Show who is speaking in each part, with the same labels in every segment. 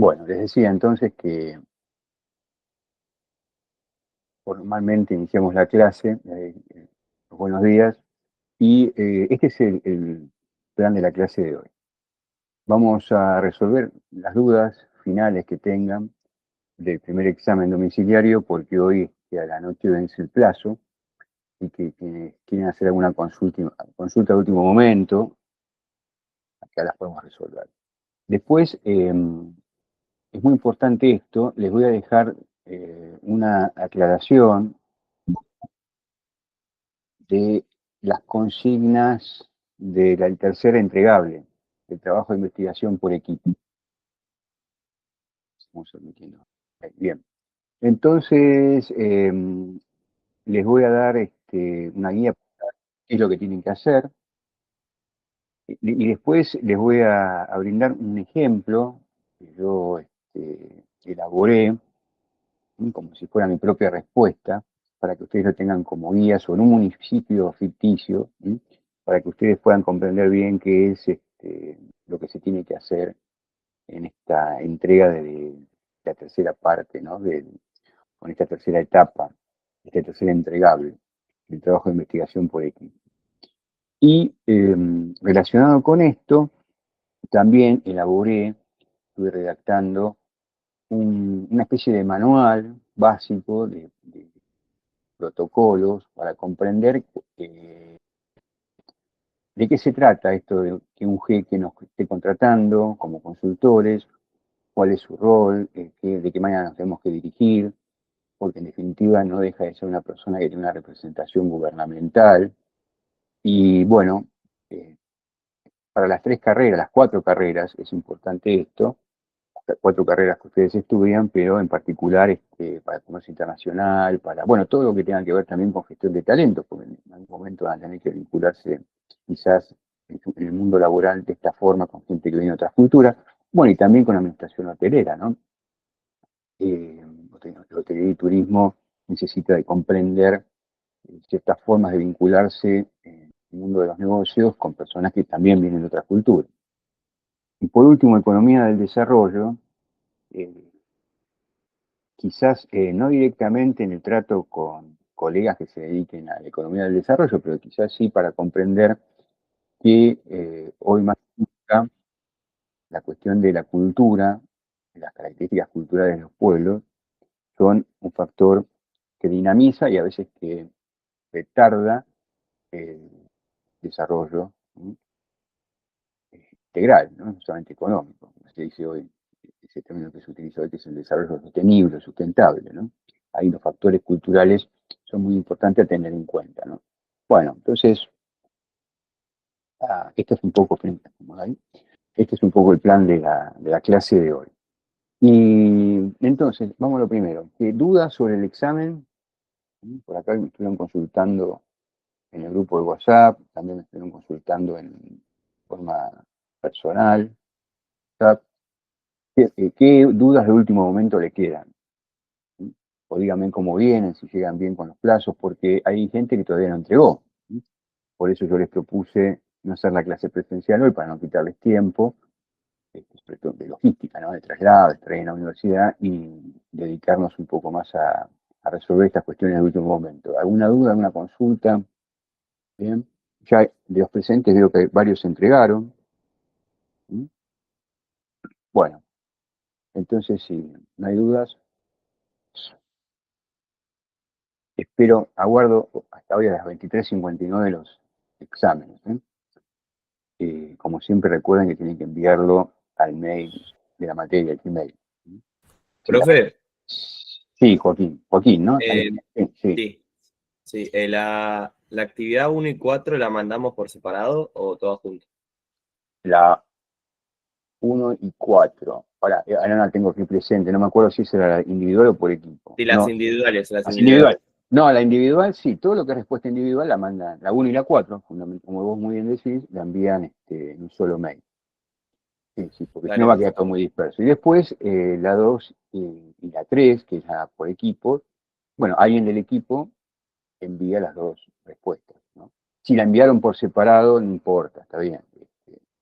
Speaker 1: Bueno, les decía entonces que formalmente iniciamos la clase, buenos días, y este es el plan de la clase de hoy. Vamos a resolver las dudas finales que tengan del primer examen domiciliario, porque hoy a la noche vence el plazo, y que quienes quieren hacer alguna consulta de último momento, acá las podemos resolver. Después, es muy importante esto, les voy a dejar una aclaración de las consignas de la tercera entregable, el trabajo de investigación por equipo. Estamos sometiendo. Bien, entonces les voy a dar una guía para qué es lo que tienen que hacer y después les voy a brindar un ejemplo que yo elaboré como si fuera mi propia respuesta, para que ustedes lo tengan como guía sobre un municipio ficticio, ¿sí? Para que ustedes puedan comprender bien qué es lo que se tiene que hacer en esta entrega de la tercera parte, ¿no? Con esta tercera etapa, esta tercera entregable, el trabajo de investigación por equipo. Y relacionado con esto, también elaboré, estuve redactando una especie de manual básico de protocolos para comprender de qué se trata esto de que un jeque nos esté contratando como consultores, cuál es su rol, de qué manera nos tenemos que dirigir, porque en definitiva no deja de ser una persona que tiene una representación gubernamental. Y bueno, eh, para las tres carreras, las cuatro carreras, es importante esto, las cuatro carreras que ustedes estudian, pero en particular para el comercio internacional, para, bueno, todo lo que tenga que ver también con gestión de talentos, porque en algún momento van a tener que vincularse quizás en el mundo laboral de esta forma con gente que viene de otras culturas, bueno, y también con administración hotelera, ¿no? Hotelería y turismo necesita de comprender ciertas formas de vincularse en el mundo de los negocios con personas que también vienen de otras culturas. Y por último, economía del desarrollo, eh, quizás no directamente en el trato con colegas que se dediquen a la economía del desarrollo, pero quizás sí para comprender que hoy más que nunca la cuestión de la cultura, las características culturales de los pueblos, son un factor que dinamiza y a veces que retarda el desarrollo, ¿sí? Integral, ¿no? No solamente económico, como se dice hoy, ese término que se utiliza hoy, que es el desarrollo sostenible, sustentable, ¿no? Ahí los factores culturales son muy importantes a tener en cuenta, ¿no? Bueno, entonces, esto es un poco, como ahí, este es un poco el plan de la clase de hoy. Y entonces, vamos a lo primero. ¿Qué dudas sobre el examen? Por acá me estuvieron consultando en el grupo de WhatsApp, también me estuvieron consultando en forma personal. ¿Qué dudas de último momento le quedan? ¿Sí? O díganme cómo vienen, si llegan bien con los plazos, porque hay gente que todavía no entregó. ¿Sí? Por eso yo les propuse no hacer la clase presencial hoy para no quitarles tiempo, sobre todo de logística, ¿no? De traslado, de estar en la universidad y dedicarnos un poco más a resolver estas cuestiones de último momento. ¿Alguna duda, alguna consulta? Bien. Ya de los presentes veo que varios se entregaron. ¿Sí? Bueno, entonces si no hay dudas, espero, aguardo hasta hoy a las 23:59 los exámenes. Como siempre recuerden que tienen que enviarlo al mail de la materia, el Gmail. Sí,
Speaker 2: Profe,
Speaker 1: sí, Joaquín, ¿no? ¿Está
Speaker 2: eh,
Speaker 1: bien? Sí, sí.
Speaker 2: sí, sí, la actividad 1 y 4 la mandamos por separado o todas juntas.
Speaker 1: La 1 y 4. Ahora no la tengo aquí presente, no me acuerdo si era la individual o por equipo.
Speaker 2: Sí, las
Speaker 1: No,
Speaker 2: individuales, las
Speaker 1: las individual.
Speaker 2: individuales.
Speaker 1: No, la individual sí, todo lo que es respuesta individual la mandan, la 1 y la 4, como vos muy bien decís, la envían en un solo mail. Sí, sí, porque si no
Speaker 2: Dale,
Speaker 1: va a quedar
Speaker 2: perfecto.
Speaker 1: todo muy disperso. Y después la 2 y la 3, que es la por equipo, bueno, alguien del equipo envía las dos respuestas, ¿no? Si la enviaron por separado, no importa, está bien.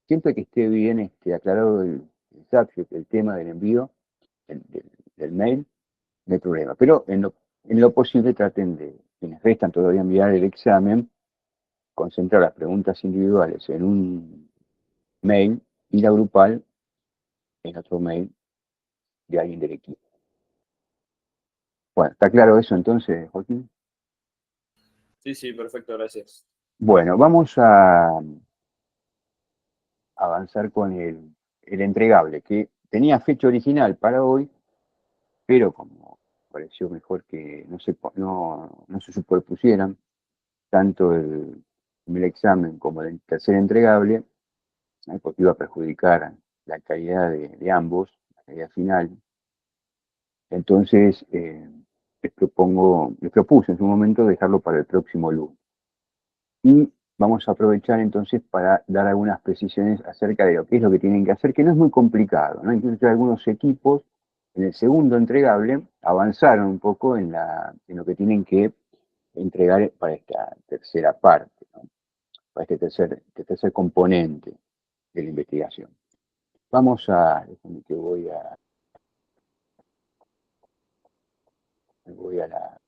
Speaker 1: Siempre que esté bien aclarado el WhatsApp, si es el tema del envío del mail, no hay problema. Pero en lo posible traten de, quienes restan todavía enviar el examen, concentrar las preguntas individuales en un mail y la grupal en otro mail de alguien del equipo. Bueno, ¿está claro eso entonces, Joaquín?
Speaker 2: Sí, sí, perfecto, gracias.
Speaker 1: Bueno, vamos a avanzar con el entregable, que tenía fecha original para hoy, pero como pareció mejor que no se superpusieran tanto el examen como el tercer entregable, porque iba a perjudicar la calidad de ambos, la calidad final. Entonces, les propuse en su momento dejarlo para el próximo lunes. Y vamos a aprovechar entonces para dar algunas precisiones acerca de lo que es lo que tienen que hacer, que no es muy complicado, ¿no? Incluso algunos equipos en el segundo entregable avanzaron un poco en lo que tienen que entregar para esta tercera parte, ¿no? Para este tercer componente de la investigación. Déjame que voy a la,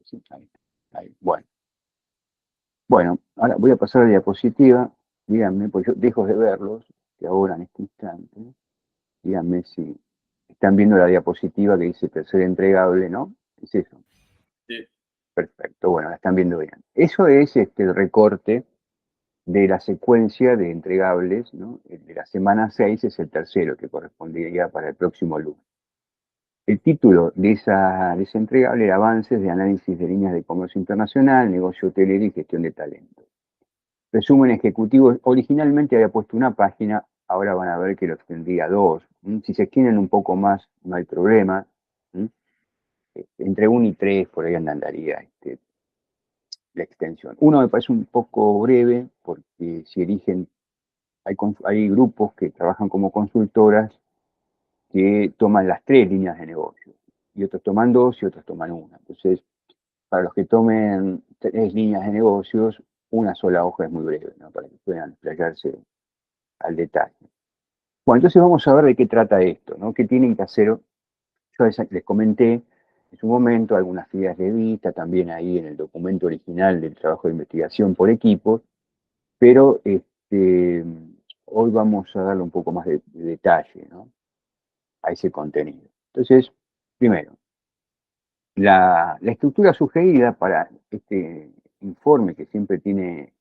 Speaker 1: sí, ahí. Bueno, ahora voy a pasar a la diapositiva. Díganme, pues yo dejo de verlos, que ahora en este instante. Díganme si están viendo la diapositiva que dice tercer entregable, ¿no? Es eso.
Speaker 2: Sí.
Speaker 1: Perfecto, bueno, la están viendo bien. Eso es el recorte de la secuencia de entregables, ¿no? El de la semana 6 es el tercero, que correspondería para el próximo lunes. El título de ese entregable era Avances de análisis de líneas de comercio internacional, negocio hotelero y gestión de talento. Resumen ejecutivo, originalmente había puesto una página, ahora van a ver que lo tendría dos. Si se quieren un poco más, no hay problema. Entre 1 y 3 por ahí andaría la extensión. Uno me parece un poco breve porque si eligen, hay grupos que trabajan como consultoras que toman las tres líneas de negocio y otros toman dos y otros toman una. Entonces, para los que tomen tres líneas de negocios, una sola hoja es muy breve, ¿no? Para que puedan explayarse al detalle. Bueno, entonces vamos a ver de qué trata esto, ¿no? ¿Qué tienen que hacer? Yo les comenté en su momento algunas ideas de vista, también ahí en el documento original del trabajo de investigación por equipos, pero hoy vamos a darle un poco más de detalle, ¿no? A ese contenido. Entonces, primero, la estructura sugerida para este informe que siempre tiene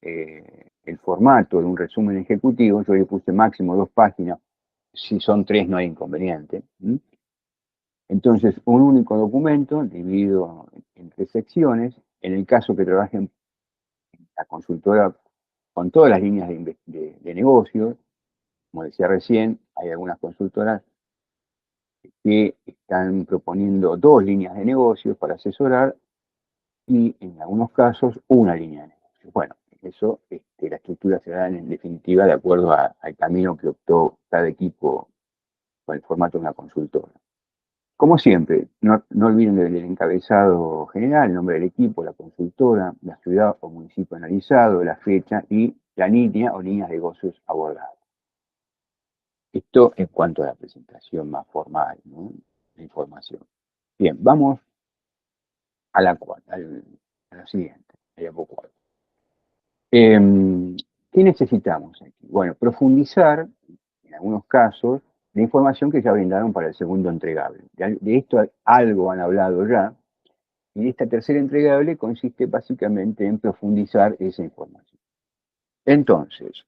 Speaker 1: el formato de un resumen ejecutivo, yo le puse máximo 2 páginas, si son 3 no hay inconveniente. Entonces, un único documento dividido en 3 secciones. En el caso que trabajen la consultora con todas las líneas de negocio, como decía recién, hay algunas consultoras que están proponiendo 2 líneas de negocios para asesorar y en algunos casos una línea de negocio. Bueno, eso, la estructura se da en definitiva de acuerdo al camino que optó cada equipo con el formato de una consultora. Como siempre, no olviden del encabezado general, el nombre del equipo, la consultora, la ciudad o municipio analizado, la fecha y la línea o líneas de negocios abordadas. Esto en cuanto a la presentación más formal, ¿no? La información. Bien, vamos a la siguiente, a la 4. ¿Qué necesitamos aquí? Bueno, profundizar, en algunos casos, la información que ya brindaron para el segundo entregable. De esto algo han hablado ya, y esta tercera entregable consiste básicamente en profundizar esa información. Entonces,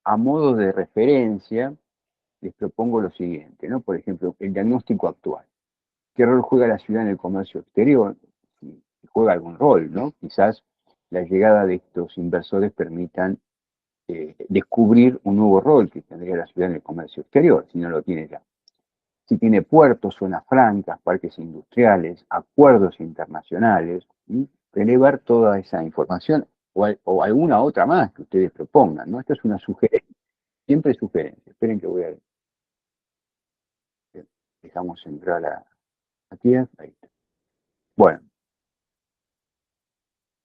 Speaker 1: a modo de referencia, les propongo lo siguiente, ¿no? Por ejemplo, el diagnóstico actual. ¿Qué rol juega la ciudad en el comercio exterior? Si juega algún rol, ¿no? Quizás la llegada de estos inversores permitan descubrir un nuevo rol que tendría la ciudad en el comercio exterior, si no lo tiene ya. Si tiene puertos, zonas francas, parques industriales, acuerdos internacionales, relevar toda esa información o alguna otra más que ustedes propongan, ¿no? Esto es una sugerencia, siempre sugerencia. Esperen que dejamos entrar aquí, ahí está. Bueno,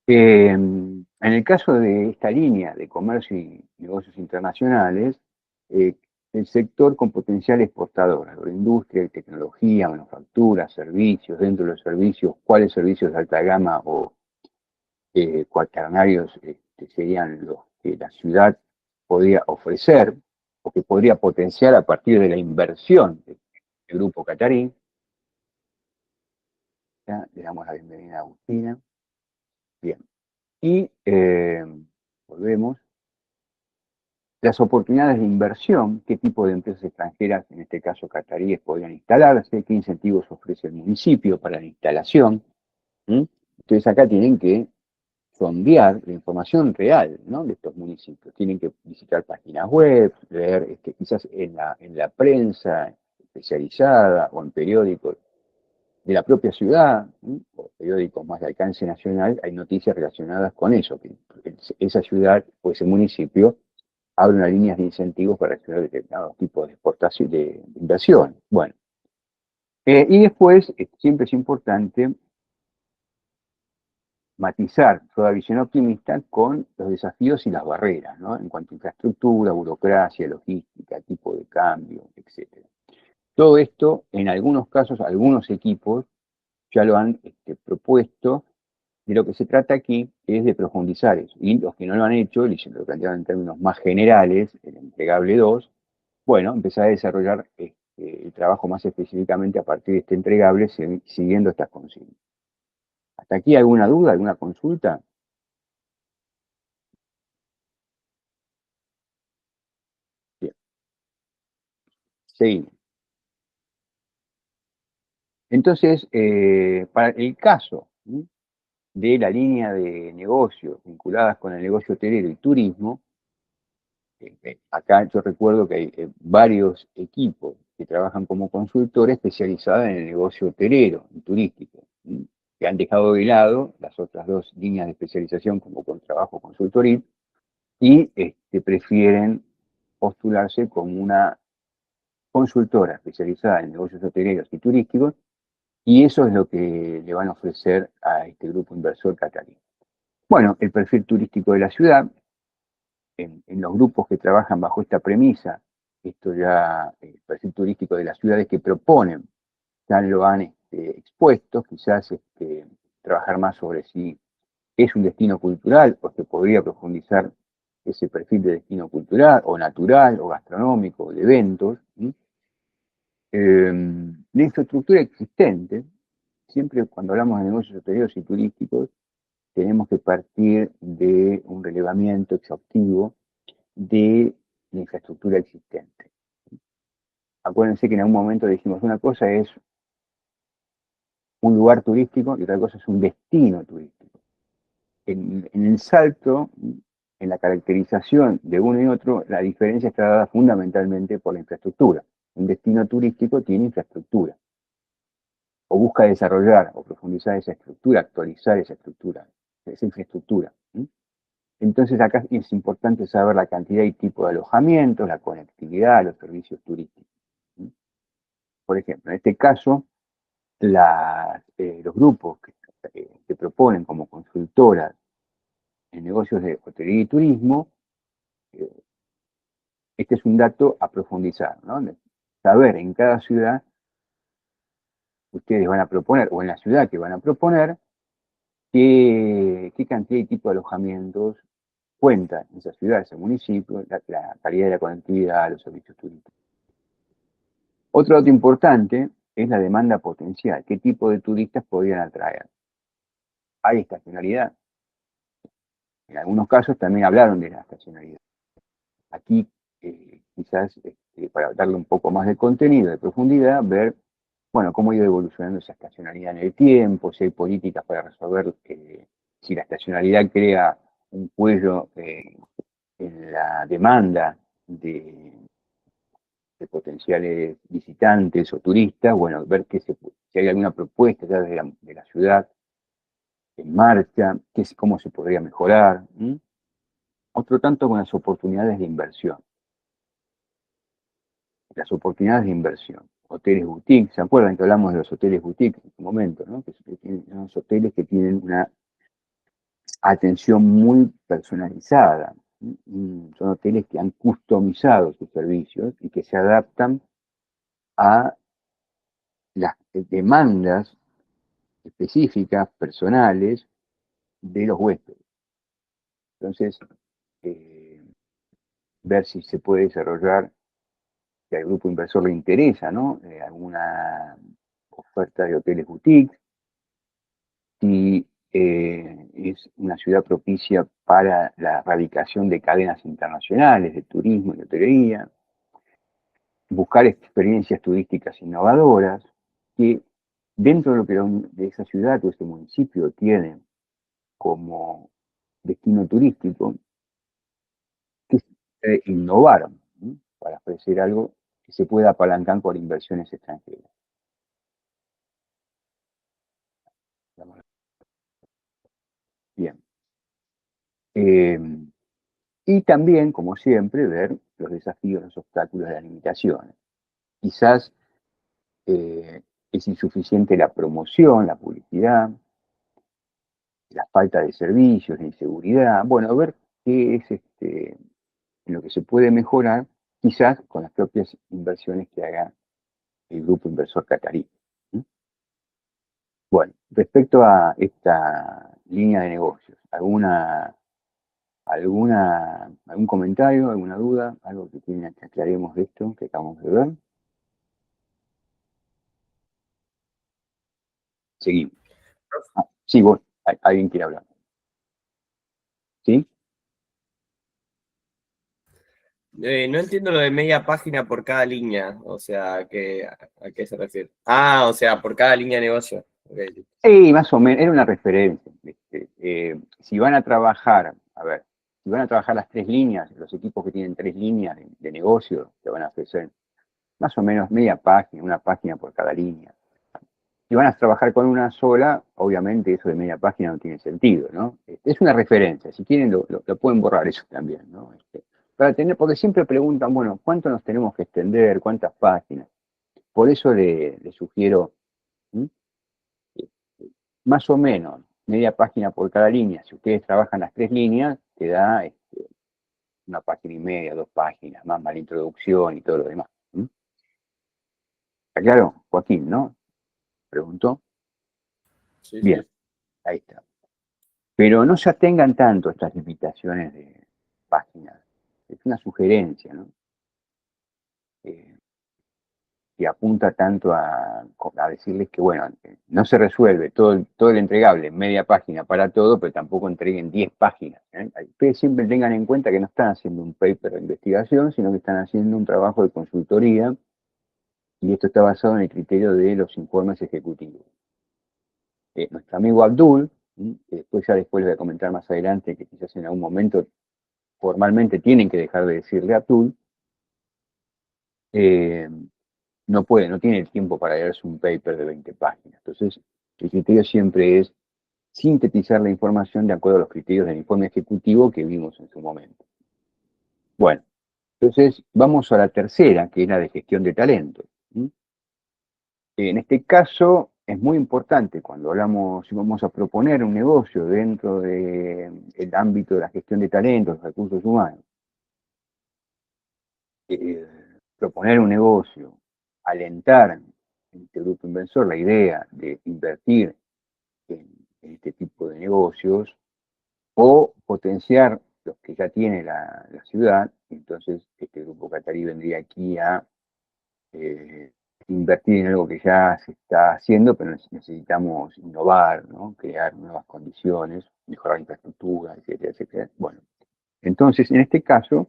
Speaker 1: En el caso de esta línea de comercio y negocios internacionales, eh, el sector con potencial exportador, agroindustria, tecnología, manufactura, servicios, dentro de los servicios, cuáles servicios de alta gama o cuaternarios serían los que la ciudad podría ofrecer o que podría potenciar a partir de la inversión del grupo catarí. Ya, le damos la bienvenida a Agustina. Bien. Y volvemos. Las oportunidades de inversión, qué tipo de empresas extranjeras, en este caso cataríes, podrían instalarse, qué incentivos ofrece el municipio para la instalación. ¿Mm? Entonces acá tienen que sondear la información real, ¿no?, de estos municipios. Tienen que visitar páginas web, leer quizás en la prensa especializada o en periódicos de la propia ciudad, ¿sí?, o periódicos más de alcance nacional, hay noticias relacionadas con eso, que esa ciudad o ese municipio abre unas líneas de incentivos para acceder a determinados tipos de exportación, de inversión. Bueno, y después siempre es importante matizar toda visión optimista con los desafíos y las barreras, ¿no?, en cuanto a infraestructura, burocracia, logística, tipo de cambio, etcétera. Todo esto, en algunos casos, algunos equipos ya lo han propuesto. De lo que se trata aquí es de profundizar eso. Y los que no lo han hecho, y se lo plantearon en términos más generales, el entregable 2, bueno, empezar a desarrollar el trabajo más específicamente a partir de este entregable, siguiendo estas consignas. ¿Hasta aquí alguna duda, alguna consulta? Bien, seguimos. Entonces, para el caso, ¿sí?, de la línea de negocios vinculadas con el negocio hotelero y turismo, acá yo recuerdo que hay varios equipos que trabajan como consultores especializados en el negocio hotelero y turístico, ¿sí?, que han dejado de lado las otras dos líneas de especialización como con trabajo consultoril y prefieren postularse como una consultora especializada en negocios hoteleros y turísticos, y eso es lo que le van a ofrecer a este grupo inversor catarí. Bueno, el perfil turístico de la ciudad, en los grupos que trabajan bajo esta premisa, esto ya, el perfil turístico de las ciudades que proponen, ya lo han expuesto, quizás trabajar más sobre si es un destino cultural o se podría profundizar ese perfil de destino cultural o natural o gastronómico, de eventos. ¿Sí? La infraestructura existente, siempre cuando hablamos de negocios hoteleros y turísticos, tenemos que partir de un relevamiento exhaustivo de la infraestructura existente. Acuérdense que en algún momento dijimos, una cosa es un lugar turístico y otra cosa es un destino turístico. En el salto, en la caracterización de uno y otro, la diferencia está dada fundamentalmente por la infraestructura. Un destino turístico tiene infraestructura, o busca desarrollar o profundizar esa estructura, actualizar esa estructura, esa infraestructura. Entonces acá es importante saber la cantidad y tipo de alojamientos, la conectividad, los servicios turísticos. Por ejemplo, en este caso, los grupos que proponen como consultoras en negocios de hotelería y turismo, eh, este es un dato a profundizar, ¿no? Saber en cada ciudad ustedes van a proponer, o en la ciudad que van a proponer, qué cantidad y tipo de alojamientos cuenta esa ciudad, ese municipio, la calidad de la conectividad, los servicios turísticos. Otro dato importante es la demanda potencial. ¿Qué tipo de turistas podrían atraer? ¿Hay estacionalidad? En algunos casos también hablaron de la estacionalidad. Aquí, quizás, para darle un poco más de contenido, de profundidad, ver, bueno, cómo ha ido evolucionando esa estacionalidad en el tiempo, si hay políticas para resolver si la estacionalidad crea un cuello en la demanda de potenciales visitantes o turistas, bueno, ver si hay alguna propuesta ya de la ciudad en marcha, cómo se podría mejorar. Otro tanto con las oportunidades de inversión. Las oportunidades de inversión. Hoteles boutique, ¿se acuerdan que hablamos de los hoteles boutique en su momento, ¿no? Que son los hoteles que tienen una atención muy personalizada. Son hoteles que han customizado sus servicios y que se adaptan a las demandas específicas, personales, de los huéspedes. Entonces, eh, ver si se puede desarrollar, si al grupo inversor le interesa, ¿no? Alguna oferta de hoteles boutique, si es una ciudad propicia para la radicación de cadenas internacionales de turismo y hotelería, buscar experiencias turísticas innovadoras, que dentro de lo que de esa ciudad o ese municipio tiene como destino turístico, que innovar, ¿sí? Para ofrecer algo que se pueda apalancar por inversiones extranjeras. Bien. Eh, y también, como siempre, ver los desafíos, los obstáculos, las limitaciones. Quizás es insuficiente la promoción, la publicidad, la falta de servicios, la inseguridad. Bueno, ver qué es en lo que se puede mejorar, quizás con las propias inversiones que haga el grupo inversor catarí. ¿Sí? Bueno, respecto a esta línea de negocios, algún comentario, alguna duda, algo que quieren que aclaremos de esto que acabamos de ver? Seguimos. Sí, vos, alguien quiere hablar. ¿Sí?
Speaker 2: No entiendo lo de media página por cada línea, o sea, ¿a qué se refiere? Ah, o sea, por cada línea de negocio. Okay.
Speaker 1: Sí, más o menos, era una referencia. Si van a trabajar, a ver, si van a trabajar las tres líneas, los equipos que tienen tres líneas de negocio, te van a ofrecer más o menos media página, una página por cada línea. Si van a trabajar con una sola, obviamente eso de media página no tiene sentido, ¿no? Es una referencia, si quieren lo pueden borrar eso también, ¿no? Para tener, porque siempre preguntan, bueno, ¿cuánto nos tenemos que extender? ¿Cuántas páginas? Por eso le sugiero, ¿sí? Más o menos media página por cada línea. Si ustedes trabajan las tres líneas, te da una página y media, dos páginas, más la introducción y todo lo demás. ¿Está claro? Joaquín, ¿no? Preguntó.
Speaker 2: Sí,
Speaker 1: Bien,
Speaker 2: sí.
Speaker 1: ahí está. Pero no se atengan tanto a estas limitaciones de páginas. Es una sugerencia, ¿no? Eh, que apunta tanto a decirles que, bueno, no se resuelve todo el entregable en media página para todo, pero tampoco entreguen 10 páginas. Ustedes siempre tengan en cuenta que no están haciendo un paper de investigación, sino que están haciendo un trabajo de consultoría, y esto está basado en el criterio de los informes ejecutivos. Nuestro amigo Abdul, que después les voy a comentar más adelante, que quizás en algún momento formalmente tienen que dejar de decirle Abdul, eh, no tiene el tiempo para leerse un paper de 20 páginas. Entonces, el criterio siempre es sintetizar la información de acuerdo a los criterios del informe ejecutivo que vimos en su momento. Bueno, entonces vamos a la tercera, que es la de gestión de talento. En este caso es muy importante cuando hablamos, si vamos a proponer un negocio dentro del ámbito de la gestión de talentos, recursos humanos, eh, proponer un negocio, alentar en este grupo inversor la idea de invertir en este tipo de negocios o potenciar los que ya tiene la ciudad. Entonces este grupo catarí vendría aquí a eh, invertir en algo que ya se está haciendo, pero necesitamos innovar, ¿no? Crear nuevas condiciones, mejorar la infraestructura, etcétera, etcétera. Bueno, entonces en este caso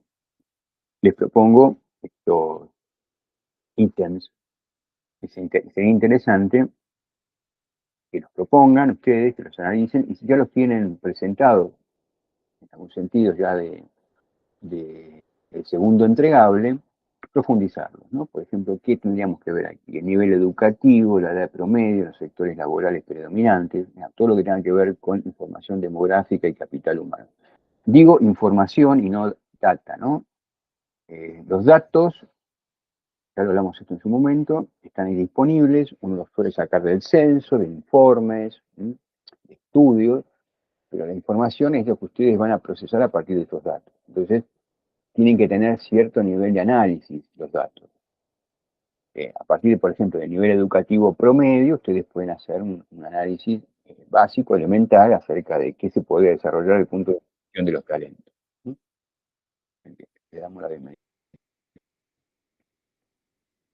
Speaker 1: les propongo estos ítems que sería interesante que los propongan ustedes, que los analicen, y si ya los tienen presentados, en algún sentido ya de el segundo entregable, profundizarlos, ¿no? Por ejemplo, ¿qué tendríamos que ver aquí? El nivel educativo, la edad promedio, los sectores laborales predominantes, todo lo que tenga que ver con información demográfica y capital humano. Digo información y no data, ¿no? Los datos, ya lo hablamos esto en su momento, están ahí disponibles, uno los puede sacar del censo, de informes, de estudios, pero la información es lo que ustedes van a procesar a partir de esos datos. Entonces, tienen que tener cierto nivel de análisis los datos. A partir, por ejemplo, del nivel educativo promedio, ustedes pueden hacer un análisis básico, elemental, acerca de qué se podría desarrollar desde el punto de vista de los talentos. ¿Sí? Le damos la bienvenida.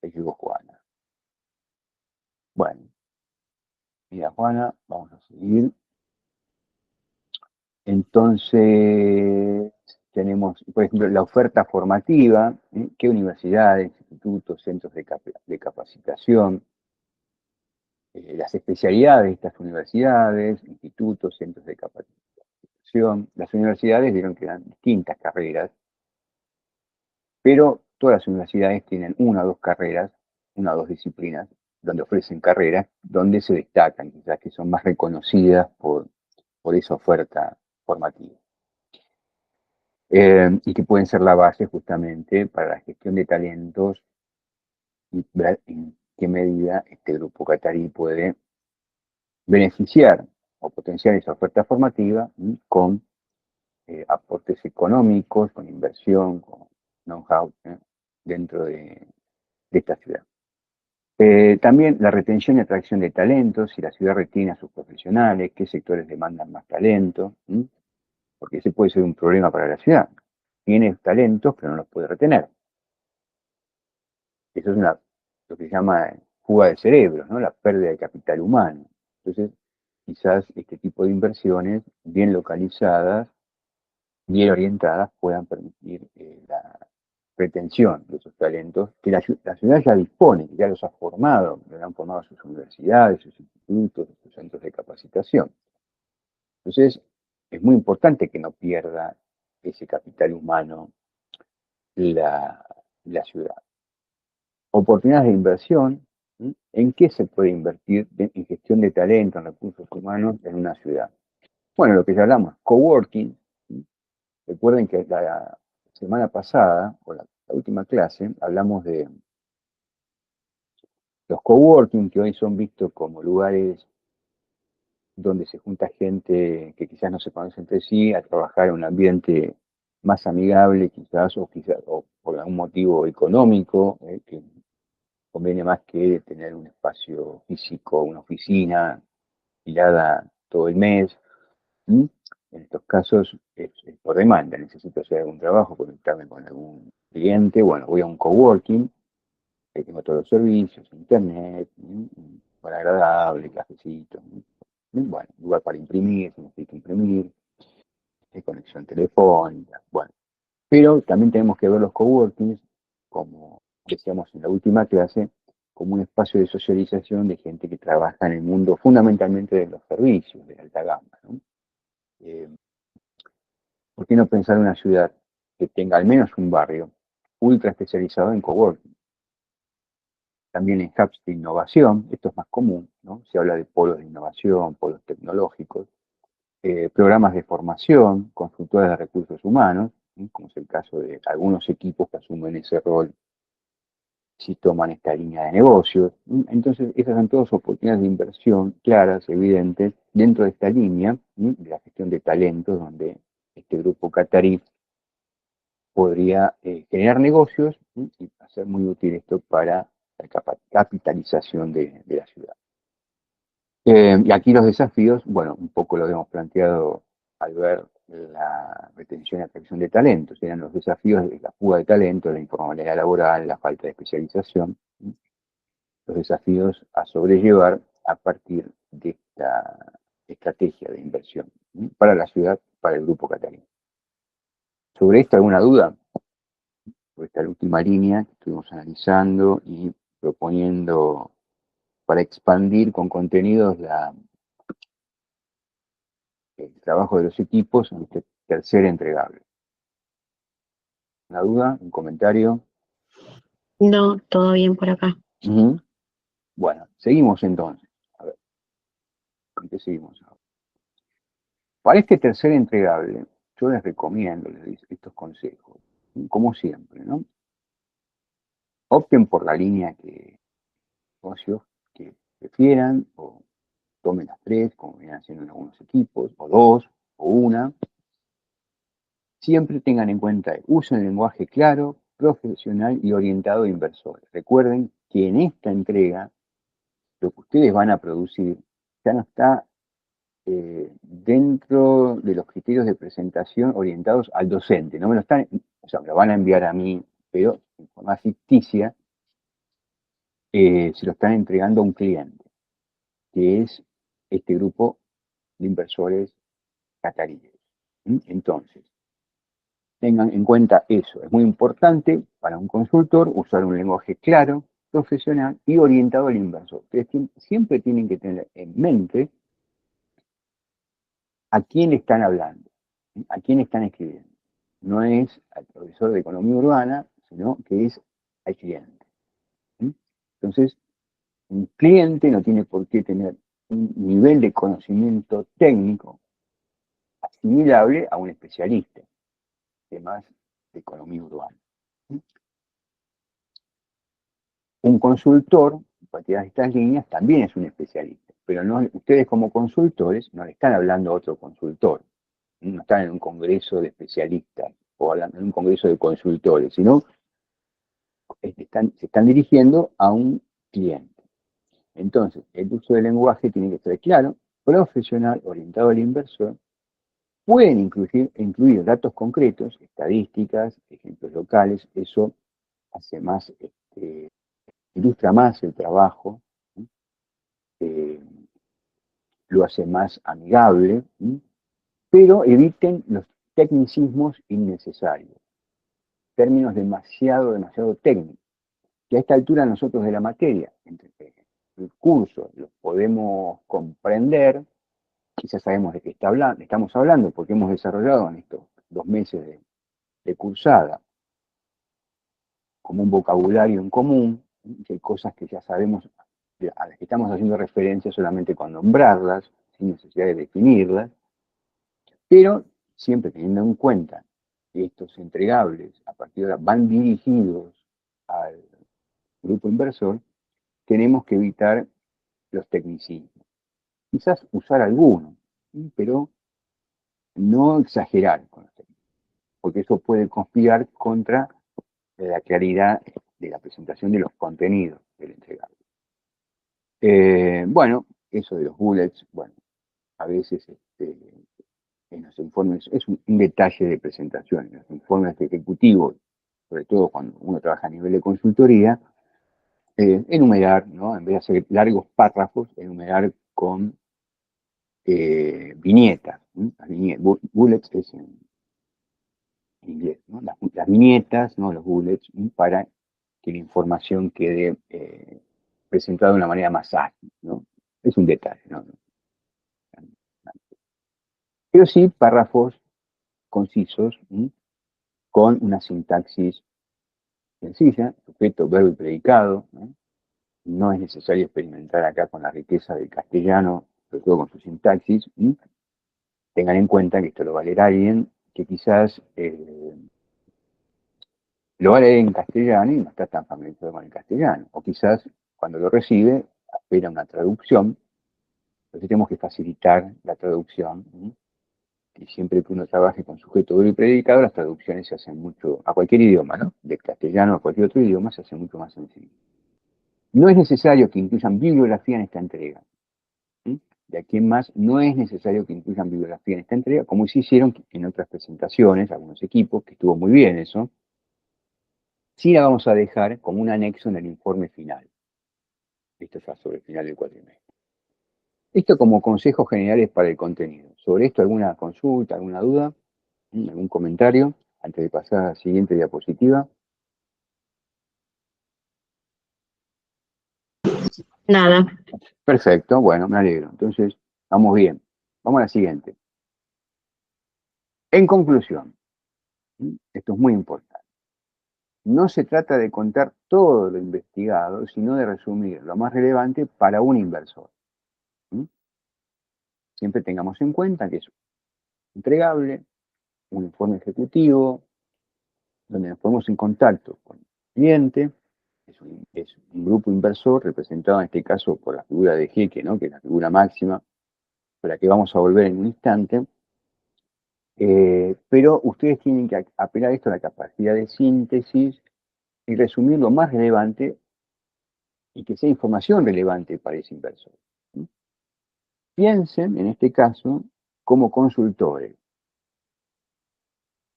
Speaker 1: Ahí llegó Juana. Bueno, mira Juana, vamos a seguir. Entonces, tenemos, por ejemplo, la oferta formativa, qué universidades, institutos, centros de capacitación, las especialidades de estas universidades, institutos, centros de capacitación. Las universidades vieron que eran distintas carreras, pero todas las universidades tienen una o dos carreras, una o dos disciplinas, donde ofrecen carreras, donde se destacan, quizás que son más reconocidas por esa oferta formativa. Y que pueden ser la base justamente para la gestión de talentos y ver en qué medida este grupo catarí puede beneficiar o potenciar esa oferta formativa con aportes económicos, con inversión, con know-how dentro de esta ciudad. También la retención y atracción de talentos, si la ciudad retiene a sus profesionales, qué sectores demandan más talento, porque ese puede ser un problema para la ciudad. Tiene talentos, pero no los puede retener. Eso es lo que se llama fuga de cerebros, ¿no? La pérdida de capital humano. Entonces, quizás este tipo de inversiones bien localizadas, bien orientadas, puedan permitir la retención de esos talentos que la ciudad ya dispone, ya los ha formado, ya han formado sus universidades, sus institutos, sus centros de capacitación. Entonces, es muy importante que no pierda ese capital humano la ciudad. Oportunidades de inversión, ¿en qué se puede invertir en gestión de talento, en recursos humanos en una ciudad? Bueno, lo que ya hablamos, coworking. Recuerden que la semana pasada, o la última clase, hablamos de los coworking, que hoy son vistos como lugares donde se junta gente que quizás no se conoce entre sí, a trabajar en un ambiente más amigable, quizás o por algún motivo económico, que conviene más que tener un espacio físico, una oficina tirada todo el mes. En estos casos es por demanda, necesito hacer algún trabajo, conectarme con algún cliente, bueno, voy a un coworking, tengo todos los servicios, internet, para agradable, cafecito, bueno, lugar para imprimir, si necesito imprimir, conexión telefónica, bueno. Pero también tenemos que ver los coworkings, como decíamos en la última clase, como un espacio de socialización de gente que trabaja en el mundo fundamentalmente de los servicios, de alta gama, ¿no? ¿Por qué no pensar en una ciudad que tenga al menos un barrio ultra especializado en coworking? También en hubs de innovación, esto es más común, ¿no? Se habla de polos de innovación, polos tecnológicos, programas de formación, consultoras de recursos humanos, como es el caso de algunos equipos que asumen ese rol si toman esta línea de negocios. Entonces, esas son todas oportunidades de inversión claras, evidentes, dentro de esta línea de la gestión de talentos, donde este grupo catarí podría generar negocios y hacer muy útil esto para la capitalización de la ciudad. Y aquí los desafíos, bueno, un poco lo hemos planteado al ver la retención y atracción de talentos, eran los desafíos de la fuga de talentos, la informalidad laboral, la falta de especialización, los desafíos a sobrellevar a partir de esta estrategia de inversión para la ciudad, para el grupo catarí. ¿Sobre esto alguna duda? Por esta última línea que estuvimos analizando y proponiendo para expandir con contenidos el trabajo de los equipos en este tercer entregable. ¿Una duda? ¿Un comentario?
Speaker 3: No, todo bien por acá.
Speaker 1: Bueno, seguimos entonces. A ver, ¿con qué seguimos ahora? Para este tercer entregable, yo les recomiendo, les doy estos consejos, como siempre, ¿no? Opten por la línea negocios que prefieran, o tomen las tres, como vienen haciendo en algunos equipos, o dos, o una, siempre tengan en cuenta, usen lenguaje claro, profesional y orientado a inversores. Recuerden que en esta entrega, lo que ustedes van a producir ya no está dentro de los criterios de presentación orientados al docente. No me lo están, o sea, me lo van a enviar a mí, pero en forma ficticia, se lo están entregando a un cliente, que es este grupo de inversores cataríes. Entonces, tengan en cuenta eso. Es muy importante para un consultor usar un lenguaje claro, profesional y orientado al inversor. Ustedes siempre tienen que tener en mente a quién le están hablando, a quién están escribiendo. No es al profesor de economía urbana, sino que es al cliente. Entonces, un cliente no tiene por qué tener un nivel de conocimiento técnico asimilable a un especialista, además de economía urbana. Un consultor, cualquiera de estas líneas, también es un especialista, pero no, ustedes como consultores no le están hablando a otro consultor, no están en un congreso de especialistas o hablando en un congreso de consultores, sino se están dirigiendo a un cliente. Entonces, el uso del lenguaje tiene que ser claro, profesional, orientado al inversor. Pueden incluir datos concretos, estadísticas, ejemplos locales, eso hace más, ilustra más el trabajo, eh, lo hace más amigable, pero eviten los tecnicismos innecesarios, términos demasiado técnicos, que a esta altura nosotros de la materia, entre el curso, los podemos comprender, quizás sabemos de qué estamos hablando, porque hemos desarrollado en estos 2 meses de cursada como un vocabulario en común, que hay cosas que ya sabemos, a las que estamos haciendo referencia solamente con nombrarlas, sin necesidad de definirlas, pero siempre teniendo en cuenta que estos entregables a partir de ahora van dirigidos al grupo inversor, tenemos que evitar los tecnicismos. Quizás usar algunos, pero no exagerar con los tecnicismos, porque eso puede conspirar contra la claridad de la presentación de los contenidos del entregable. Bueno, eso de los bullets, bueno, a veces en los informes es un detalle de presentación, en los informes ejecutivos, sobre todo cuando uno trabaja a nivel de consultoría, enumerar, ¿no? En vez de hacer largos párrafos, enumerar con viñetas. Bullets es en inglés, ¿no? Las viñetas, ¿no? Los bullets, para que la información quede presentada de una manera más ágil, ¿no? Es un detalle, ¿no? Pero sí párrafos concisos, con una sintaxis sencilla, sujeto, verbo y predicado, ¿no? No es necesario experimentar acá con la riqueza del castellano, sobre todo con su sintaxis. Tengan en cuenta que esto lo va a leer alguien que quizás lo va a leer en castellano y no está tan familiarizado con el castellano. O quizás cuando lo recibe espera una traducción, entonces tenemos que facilitar la traducción. Y siempre que uno trabaje con sujeto, verbo y predicado, las traducciones se hacen mucho, a cualquier idioma, ¿no? De castellano a cualquier otro idioma, se hace mucho más sencillo. No es necesario que incluyan bibliografía en esta entrega. De aquí en más, no es necesario que incluyan bibliografía en esta entrega, como sí hicieron en otras presentaciones, algunos equipos, que estuvo muy bien eso. Sí la vamos a dejar como un anexo en el informe final. Esto ya sobre el final del cuatrimestre. Esto como consejos generales para el contenido. Sobre esto, ¿alguna consulta, alguna duda? ¿Algún comentario? Antes de pasar a la siguiente diapositiva.
Speaker 3: Nada.
Speaker 1: Perfecto, bueno, me alegro. Entonces, vamos bien. Vamos a la siguiente. En conclusión, esto es muy importante. No se trata de contar todo lo investigado, sino de resumir lo más relevante para un inversor. Siempre tengamos en cuenta que es entregable, un informe ejecutivo, donde nos ponemos en contacto con el cliente, es un grupo inversor representado en este caso por la figura de jeque, ¿no? Que es la figura máxima, por la que vamos a volver en un instante, Pero ustedes tienen que apelar esto a la capacidad de síntesis y resumir lo más relevante y que sea información relevante para ese inversor. ¿Sí? Piensen, en este caso, como consultores.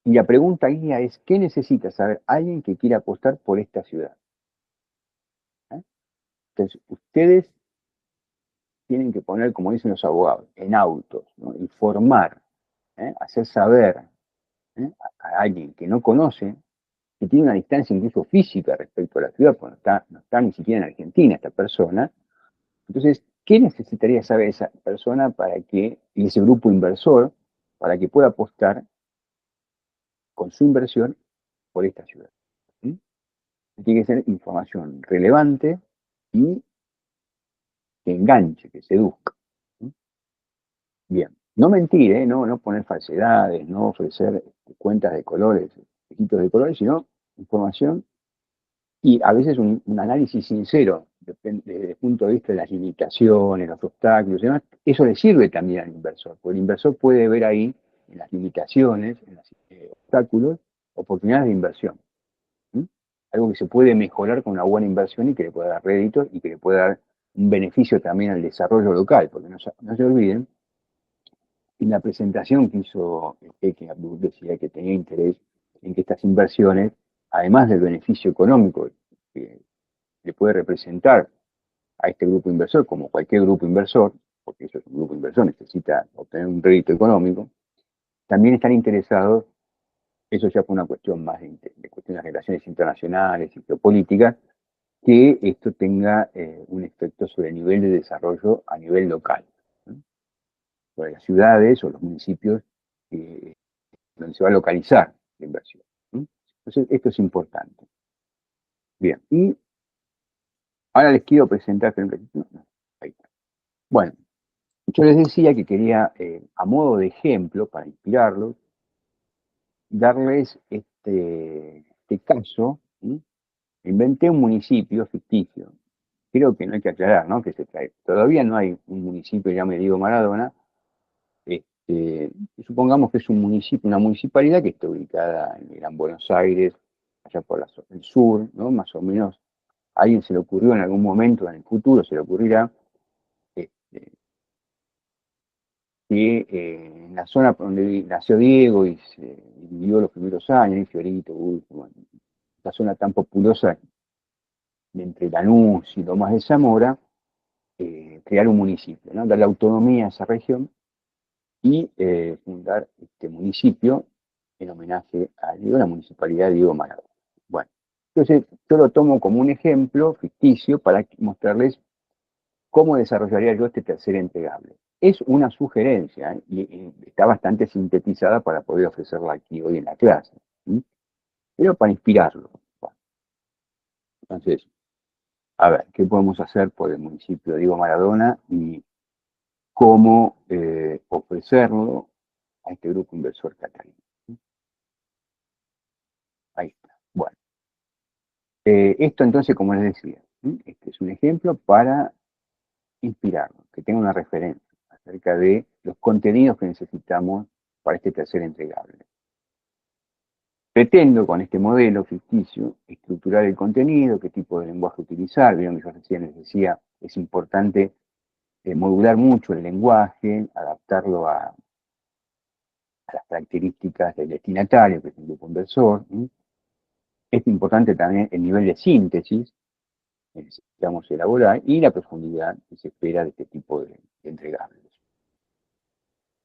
Speaker 1: Y la pregunta guía es, ¿qué necesita saber alguien que quiera apostar por esta ciudad? Entonces, ustedes tienen que poner, como dicen los abogados, en autos, ¿no? Informar, hacer saber a alguien que no conoce, que tiene una distancia incluso física respecto a la ciudad, porque no está ni siquiera en Argentina esta persona. Entonces, ¿qué necesitaría saber esa persona y ese grupo inversor, para que pueda apostar con su inversión por esta ciudad? ¿Sí? Tiene que ser información relevante y que enganche, que seduzca. ¿Sí? Bien, no mentir, no poner falsedades, no ofrecer cuentas de colores, espejitos de colores, sino información y a veces un análisis sincero desde el punto de vista de las limitaciones, los obstáculos y demás. Eso le sirve también al inversor, porque el inversor puede ver ahí, en las limitaciones, en los obstáculos, oportunidades de inversión. ¿Sí? Algo que se puede mejorar con una buena inversión y que le pueda dar réditos y que le pueda dar un beneficio también al desarrollo local, porque no se olviden, en la presentación que hizo el Peking Abdul decía que tenía interés en que estas inversiones, además del beneficio económico que le puede representar a este grupo inversor, como cualquier grupo inversor, porque eso es un grupo inversor, necesita obtener un rédito económico, también están interesados, eso ya fue una cuestión más de cuestiones de relaciones internacionales y geopolíticas, que esto tenga un efecto sobre el nivel de desarrollo a nivel local, ¿no? Sobre las ciudades o los municipios donde se va a localizar la inversión, ¿no? Entonces, esto es importante. Bien, y ahora les quiero presentar, ahí está. Bueno, yo les decía que quería, a modo de ejemplo, para inspirarlos, darles este caso. ¿Sí? Inventé un municipio ficticio. Creo que no hay que aclarar, ¿no? Todavía no hay un municipio, ya me digo Maradona. Supongamos que es un municipio, una municipalidad que está ubicada en el Gran Buenos Aires, allá por el sur, ¿no? Más o menos. A alguien se le ocurrió en algún momento, en el futuro se le ocurrirá, este, que en la zona donde nació Diego y vivió los primeros años, y Fiorito, bueno, esta zona tan populosa de entre Lanús y Lomas de Zamora, crear un municipio, ¿no? Darle autonomía a esa región y fundar este municipio en homenaje a Diego, la municipalidad de Diego Maradona. Bueno, entonces yo lo tomo como un ejemplo ficticio para mostrarles cómo desarrollaría yo este tercer entregable. Es una sugerencia y está bastante sintetizada para poder ofrecerla aquí hoy en la clase, ¿sí? Pero para inspirarlo. Bueno, entonces, a ver, ¿qué podemos hacer por el municipio de Diego Maradona y cómo ofrecerlo a este grupo inversor catalán? Ahí está. Bueno, esto entonces, como les decía, este es un ejemplo para inspirarlo, que tenga una referencia acerca de los contenidos que necesitamos para este tercer entregable. Pretendo con este modelo ficticio estructurar el contenido, qué tipo de lenguaje utilizar. Vieron que yo recién les decía, es importante modular mucho el lenguaje, adaptarlo a las características del destinatario, que es un grupo inversor. Es importante también el nivel de síntesis que necesitamos elaborar y la profundidad que se espera de este tipo de entregables.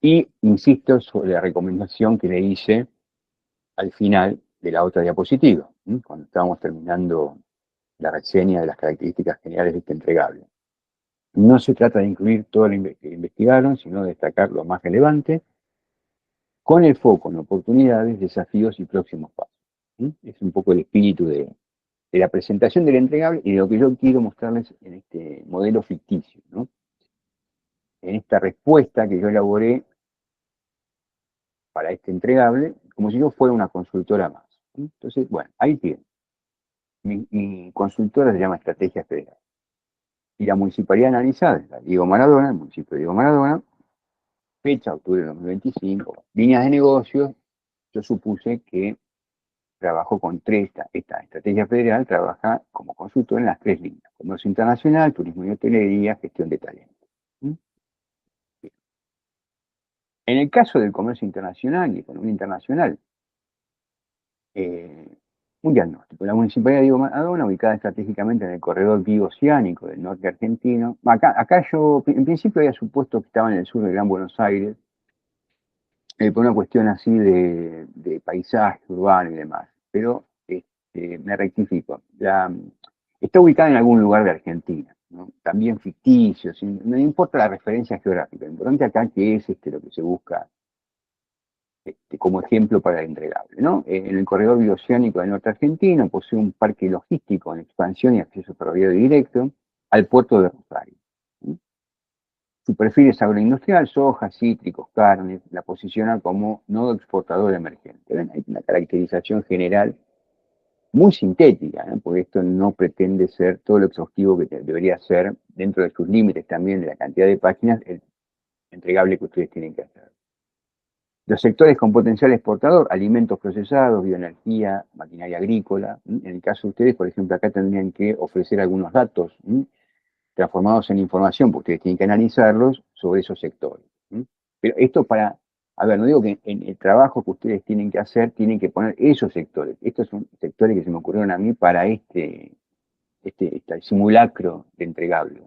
Speaker 1: Y insisto sobre la recomendación que le hice al final de la otra diapositiva, cuando estábamos terminando la reseña de las características generales de este entregable. No se trata de incluir todo lo que investigaron, sino de destacar lo más relevante, con el foco en oportunidades, desafíos y próximos pasos. Es un poco el espíritu de la presentación del entregable y de lo que yo quiero mostrarles en este modelo ficticio, ¿no? En esta respuesta que yo elaboré para este entregable, como si yo fuera una consultora más. Entonces, bueno, ahí tienen. Mi consultora se llama Estrategia Federal. Y la municipalidad analizada es la Diego Maradona, el municipio de Diego Maradona, fecha, octubre de 2025. Líneas de negocios, yo supuse que trabajó con esta estrategia federal trabaja como consultor en las 3 líneas: comercio internacional, turismo y hotelería, gestión de talento. ¿Mm? En el caso del comercio internacional y economía internacional, un diagnóstico. La Municipalidad de Diego Maradona, ubicada estratégicamente en el corredor bioceánico del norte argentino. Acá yo, en principio había supuesto que estaba en el sur del Gran Buenos Aires, por una cuestión así de paisaje urbano y demás. Pero me rectifico. Está ubicada en algún lugar de Argentina, ¿no? También ficticio, no importa la referencia geográfica. Lo importante acá que es lo que se busca como ejemplo para el entregable, ¿no? En el corredor bioceánico del norte argentino posee un parque logístico en expansión y acceso ferroviario directo al puerto de Rosario. ¿Sí? Su perfil es agroindustrial: soja, cítricos, carnes. La posiciona como nodo exportador emergente. ¿Ven? Hay una caracterización general muy sintética, ¿no? Porque esto no pretende ser todo lo exhaustivo que debería ser, dentro de sus límites también de la cantidad de páginas, el entregable que ustedes tienen que hacer. Los sectores con potencial exportador: alimentos procesados, bioenergía, maquinaria agrícola. En el caso de ustedes, por ejemplo, acá tendrían que ofrecer algunos datos transformados en información, porque ustedes tienen que analizarlos sobre esos sectores. Pero esto a ver, no digo que en el trabajo que ustedes tienen que hacer, tienen que poner esos sectores. Estos son sectores que se me ocurrieron a mí para este simulacro de entregable.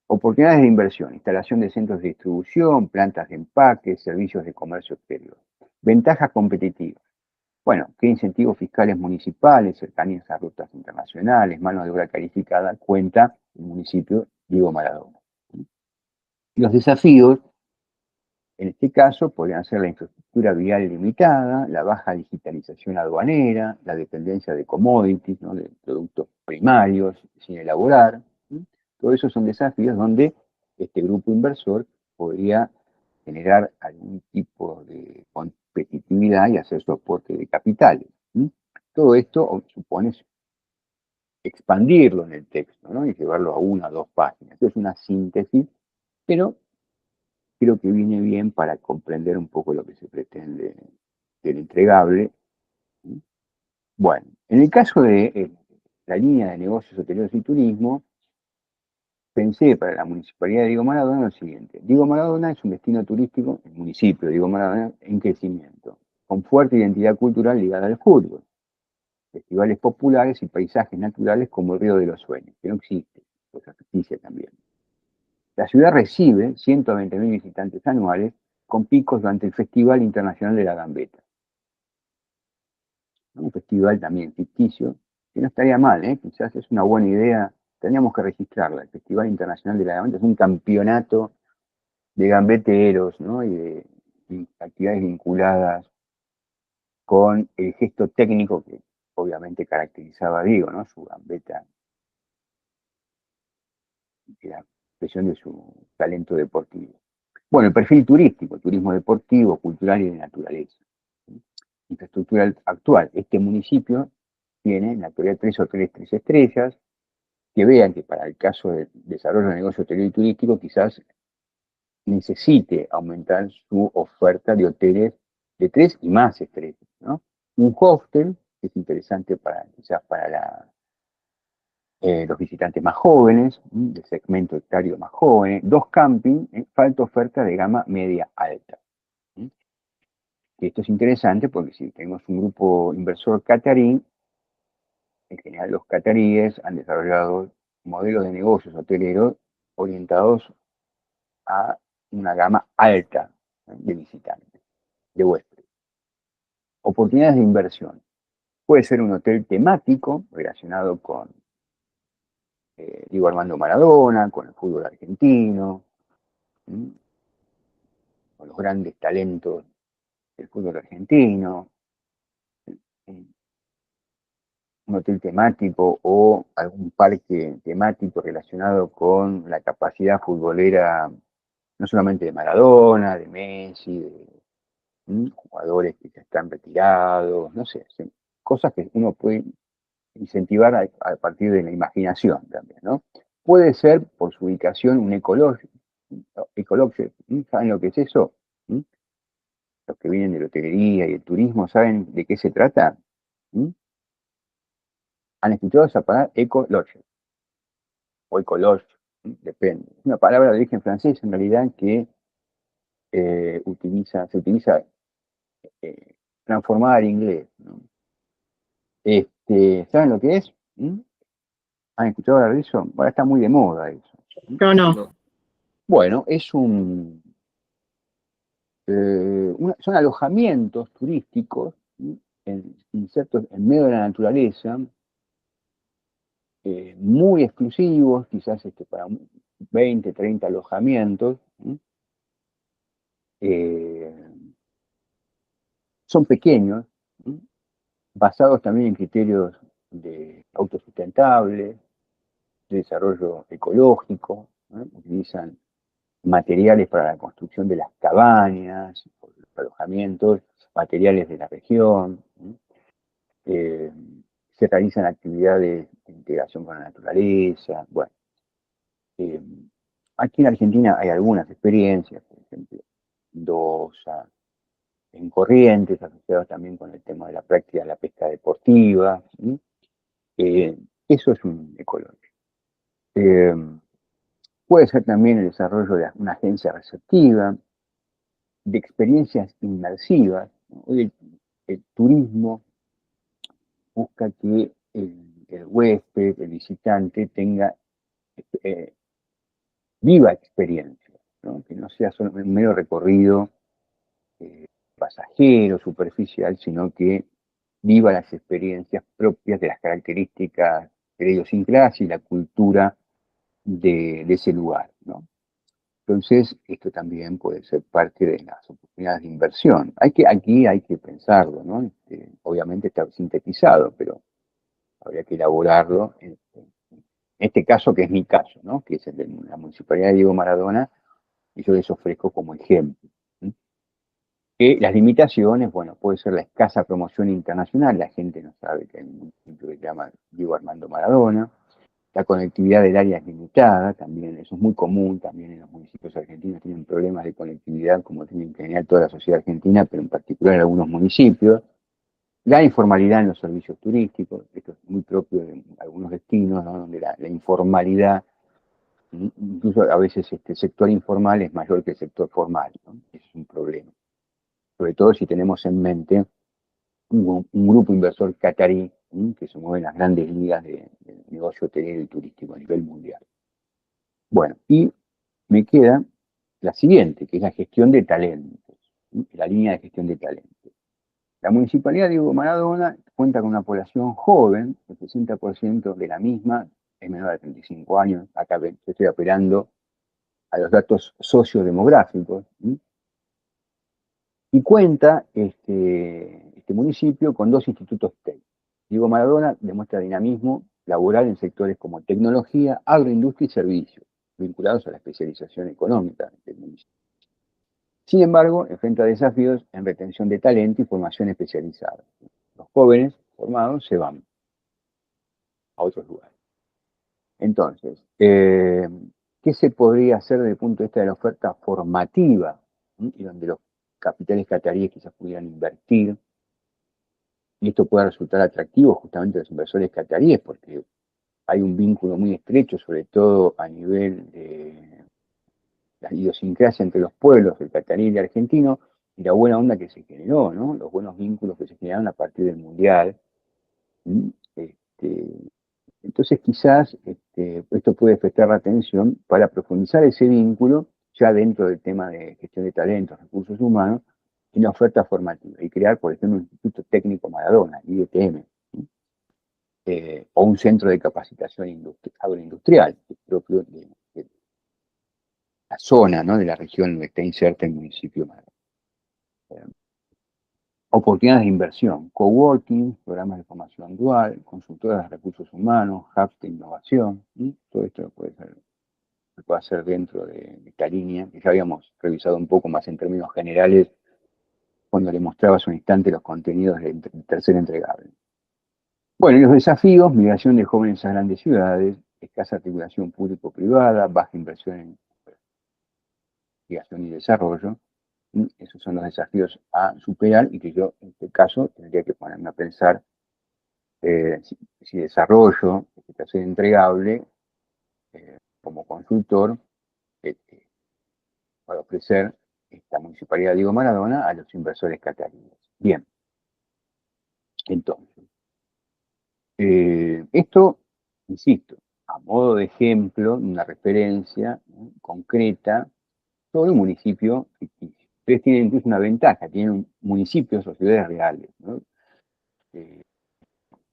Speaker 1: Oportunidades de inversión: instalación de centros de distribución, plantas de empaque, servicios de comercio exterior. Ventajas competitivas: bueno, ¿qué incentivos fiscales municipales, cercanías a rutas internacionales, mano de obra calificada cuenta el municipio Diego Maradona? Los desafíos, en este caso, podrían ser la infraestructura vial limitada, la baja digitalización aduanera, la dependencia de commodities, ¿no?, de productos primarios sin elaborar. Todos esos son desafíos donde este grupo inversor podría generar algún tipo de competitividad y hacer su aporte de capitales. Todo esto supone expandirlo en el texto, ¿no?, y llevarlo a 1 o 2 páginas. Esto es una síntesis, pero creo que viene bien para comprender un poco lo que se pretende del entregable. Bueno, en el caso de la línea de negocios hoteleros y turismo, pensé para la Municipalidad de Diego Maradona lo siguiente: Diego Maradona es un destino turístico, el municipio de Diego Maradona, en crecimiento, con fuerte identidad cultural ligada al fútbol, festivales populares y paisajes naturales como el Río de los Sueños, que no existe, cosa ficticia también. La ciudad recibe 120.000 visitantes anuales, con picos durante el Festival Internacional de la Gambeta, ¿no? Un festival también ficticio, que no estaría mal, quizás es una buena idea, teníamos que registrarla. El Festival Internacional de la Gambeta es un campeonato de gambeteros, ¿no?, y actividades vinculadas con el gesto técnico que obviamente caracterizaba a Diego, ¿no?, su gambeta, la expresión de su talento deportivo. Bueno, el perfil turístico: turismo deportivo, cultural y de naturaleza. Infraestructura actual: este municipio tiene en la actualidad 3 hoteles 3 estrellas, que vean que para el caso del desarrollo de negocio hotelero y turístico quizás necesite aumentar su oferta de hoteles de 3 y más estrellas, ¿no? Un hostel, que es interesante quizás para los visitantes más jóvenes, del segmento etario más jóvenes. 2 camping, falta oferta de gama media alta. Y esto es interesante porque si tenemos un grupo inversor catarí, en general los cataríes han desarrollado modelos de negocios hoteleros orientados a una gama alta de visitantes, de huéspedes. Oportunidades de inversión: puede ser un hotel temático relacionado con Diego Armando Maradona, con el fútbol argentino, con los grandes talentos del fútbol argentino, un hotel temático o algún parque temático relacionado con la capacidad futbolera, no solamente de Maradona, de Messi, de jugadores que ya están retirados, no sé, cosas que uno puede incentivar a partir de la imaginación también, ¿no? Puede ser, por su ubicación, un ecológico, Ecolodge, ¿saben lo que es eso? ¿Mm? Los que vienen de la hotelería y el turismo, ¿saben de qué se trata? ¿Mm? ¿Han escuchado esa palabra? Ecolodge o Ecolodge, depende. Es una palabra de origen francés en realidad que se utiliza eh, transformada al inglés, ¿no? ¿Saben lo que es? ¿Han escuchado hablar de eso? Ahora está muy de moda eso.
Speaker 3: No.
Speaker 2: No.
Speaker 1: Bueno, son alojamientos turísticos, ¿sí? Insertos en medio de la naturaleza, muy exclusivos, quizás para 20, 30 alojamientos. ¿Sí? Son pequeños, ¿sí? Basados también en criterios de autosustentable, de desarrollo ecológico, ¿no? Utilizan materiales para la construcción de las cabañas, los alojamientos, materiales de la región, ¿sí? Eh, Se realizan actividades de integración con la naturaleza. Bueno, eh, aquí en Argentina hay algunas experiencias, por ejemplo, Mendoza, en Corrientes, asociadas también con el tema de la práctica de la pesca deportiva, ¿sí? Eso es un ecologismo. Eh, Puede ser también el desarrollo de una agencia receptiva, de experiencias inmersivas, ¿no? Hoy el turismo busca que el huésped, el visitante, tenga eh, viva experiencia, ¿no? Que no sea solo un mero recorrido pasajero, superficial, sino que viva las experiencias propias de las características de la idiosincrasia y la cultura de ese lugar, ¿no? Entonces, esto también puede ser parte de las oportunidades de inversión. Aquí hay que pensarlo, ¿no? Obviamente está sintetizado, pero habría que elaborarlo. En este caso, que es mi caso, ¿no? Que es el de la Municipalidad de Diego Maradona, y yo les ofrezco como ejemplo. ¿Sí? Que las limitaciones, bueno, puede ser la escasa promoción internacional, la gente no sabe que hay un municipio que se llama Diego Armando Maradona. La conectividad del área es limitada, también eso es muy común, también en los municipios argentinos tienen problemas de conectividad, como tienen en general toda la sociedad argentina, pero en particular en algunos municipios. La informalidad en los servicios turísticos, esto es muy propio de algunos destinos, ¿no? Donde la informalidad, incluso a veces el sector informal es mayor que el sector formal, ¿no? Ese es un problema. Sobre todo si tenemos en mente un grupo inversor catarí, que se mueve en las grandes ligas del negocio hotelero y turístico a nivel mundial. Bueno, y me queda la siguiente, que es la gestión de talentos, ¿sí? La línea de gestión de talentos. La Municipalidad de Diego Maradona cuenta con una población joven, el 60% de la misma es menor de 35 años. Acá estoy apelando a los datos sociodemográficos, ¿sí? Y cuenta este municipio con dos institutos TEC. Diego Maradona demuestra dinamismo laboral en sectores como tecnología, agroindustria y servicios, vinculados a la especialización económica del municipio. Sin embargo, enfrenta desafíos en retención de talento y formación especializada. Los jóvenes formados se van a otros lugares. Entonces, ¿qué se podría hacer desde el punto de vista de la oferta formativa? Y donde los capitales cataríes quizás pudieran invertir, y esto pueda resultar atractivo justamente a los inversores cataríes, porque hay un vínculo muy estrecho, sobre todo a nivel de la idiosincrasia entre los pueblos, el catarí y el argentino, y la buena onda que se generó, ¿no? Los buenos vínculos que se generaron a partir del Mundial. ¿Sí? Entonces quizás esto puede prestar la atención para profundizar ese vínculo ya dentro del tema de gestión de talentos, recursos humanos, y la oferta formativa, y crear, por ejemplo, un Instituto Técnico Maradona, IDTM, ¿sí? O un centro de capacitación agroindustrial, propio de la zona, ¿no? De la región donde está inserta el municipio Maradona. Oportunidades de inversión, coworking, programas de formación dual, consultoras de recursos humanos, hubs de innovación, ¿sí? Todo esto se puede hacer dentro de esta línea, que ya habíamos revisado un poco más en términos generales cuando le mostrabas un instante los contenidos del tercer entregable. Bueno, y los desafíos: migración de jóvenes a grandes ciudades, escasa articulación público-privada, baja inversión en investigación y desarrollo. Esos son los desafíos a superar y que yo, en este caso, tendría que ponerme a pensar si desarrollo este caso entregable como consultor para ofrecer esta municipalidad Diego Maradona a los inversores cataríes. Bien, entonces, esto, insisto, a modo de ejemplo, una referencia, ¿no?, concreta sobre un municipio ficticio. Ustedes tienen incluso una ventaja, tienen municipios o ciudades reales, ¿no?,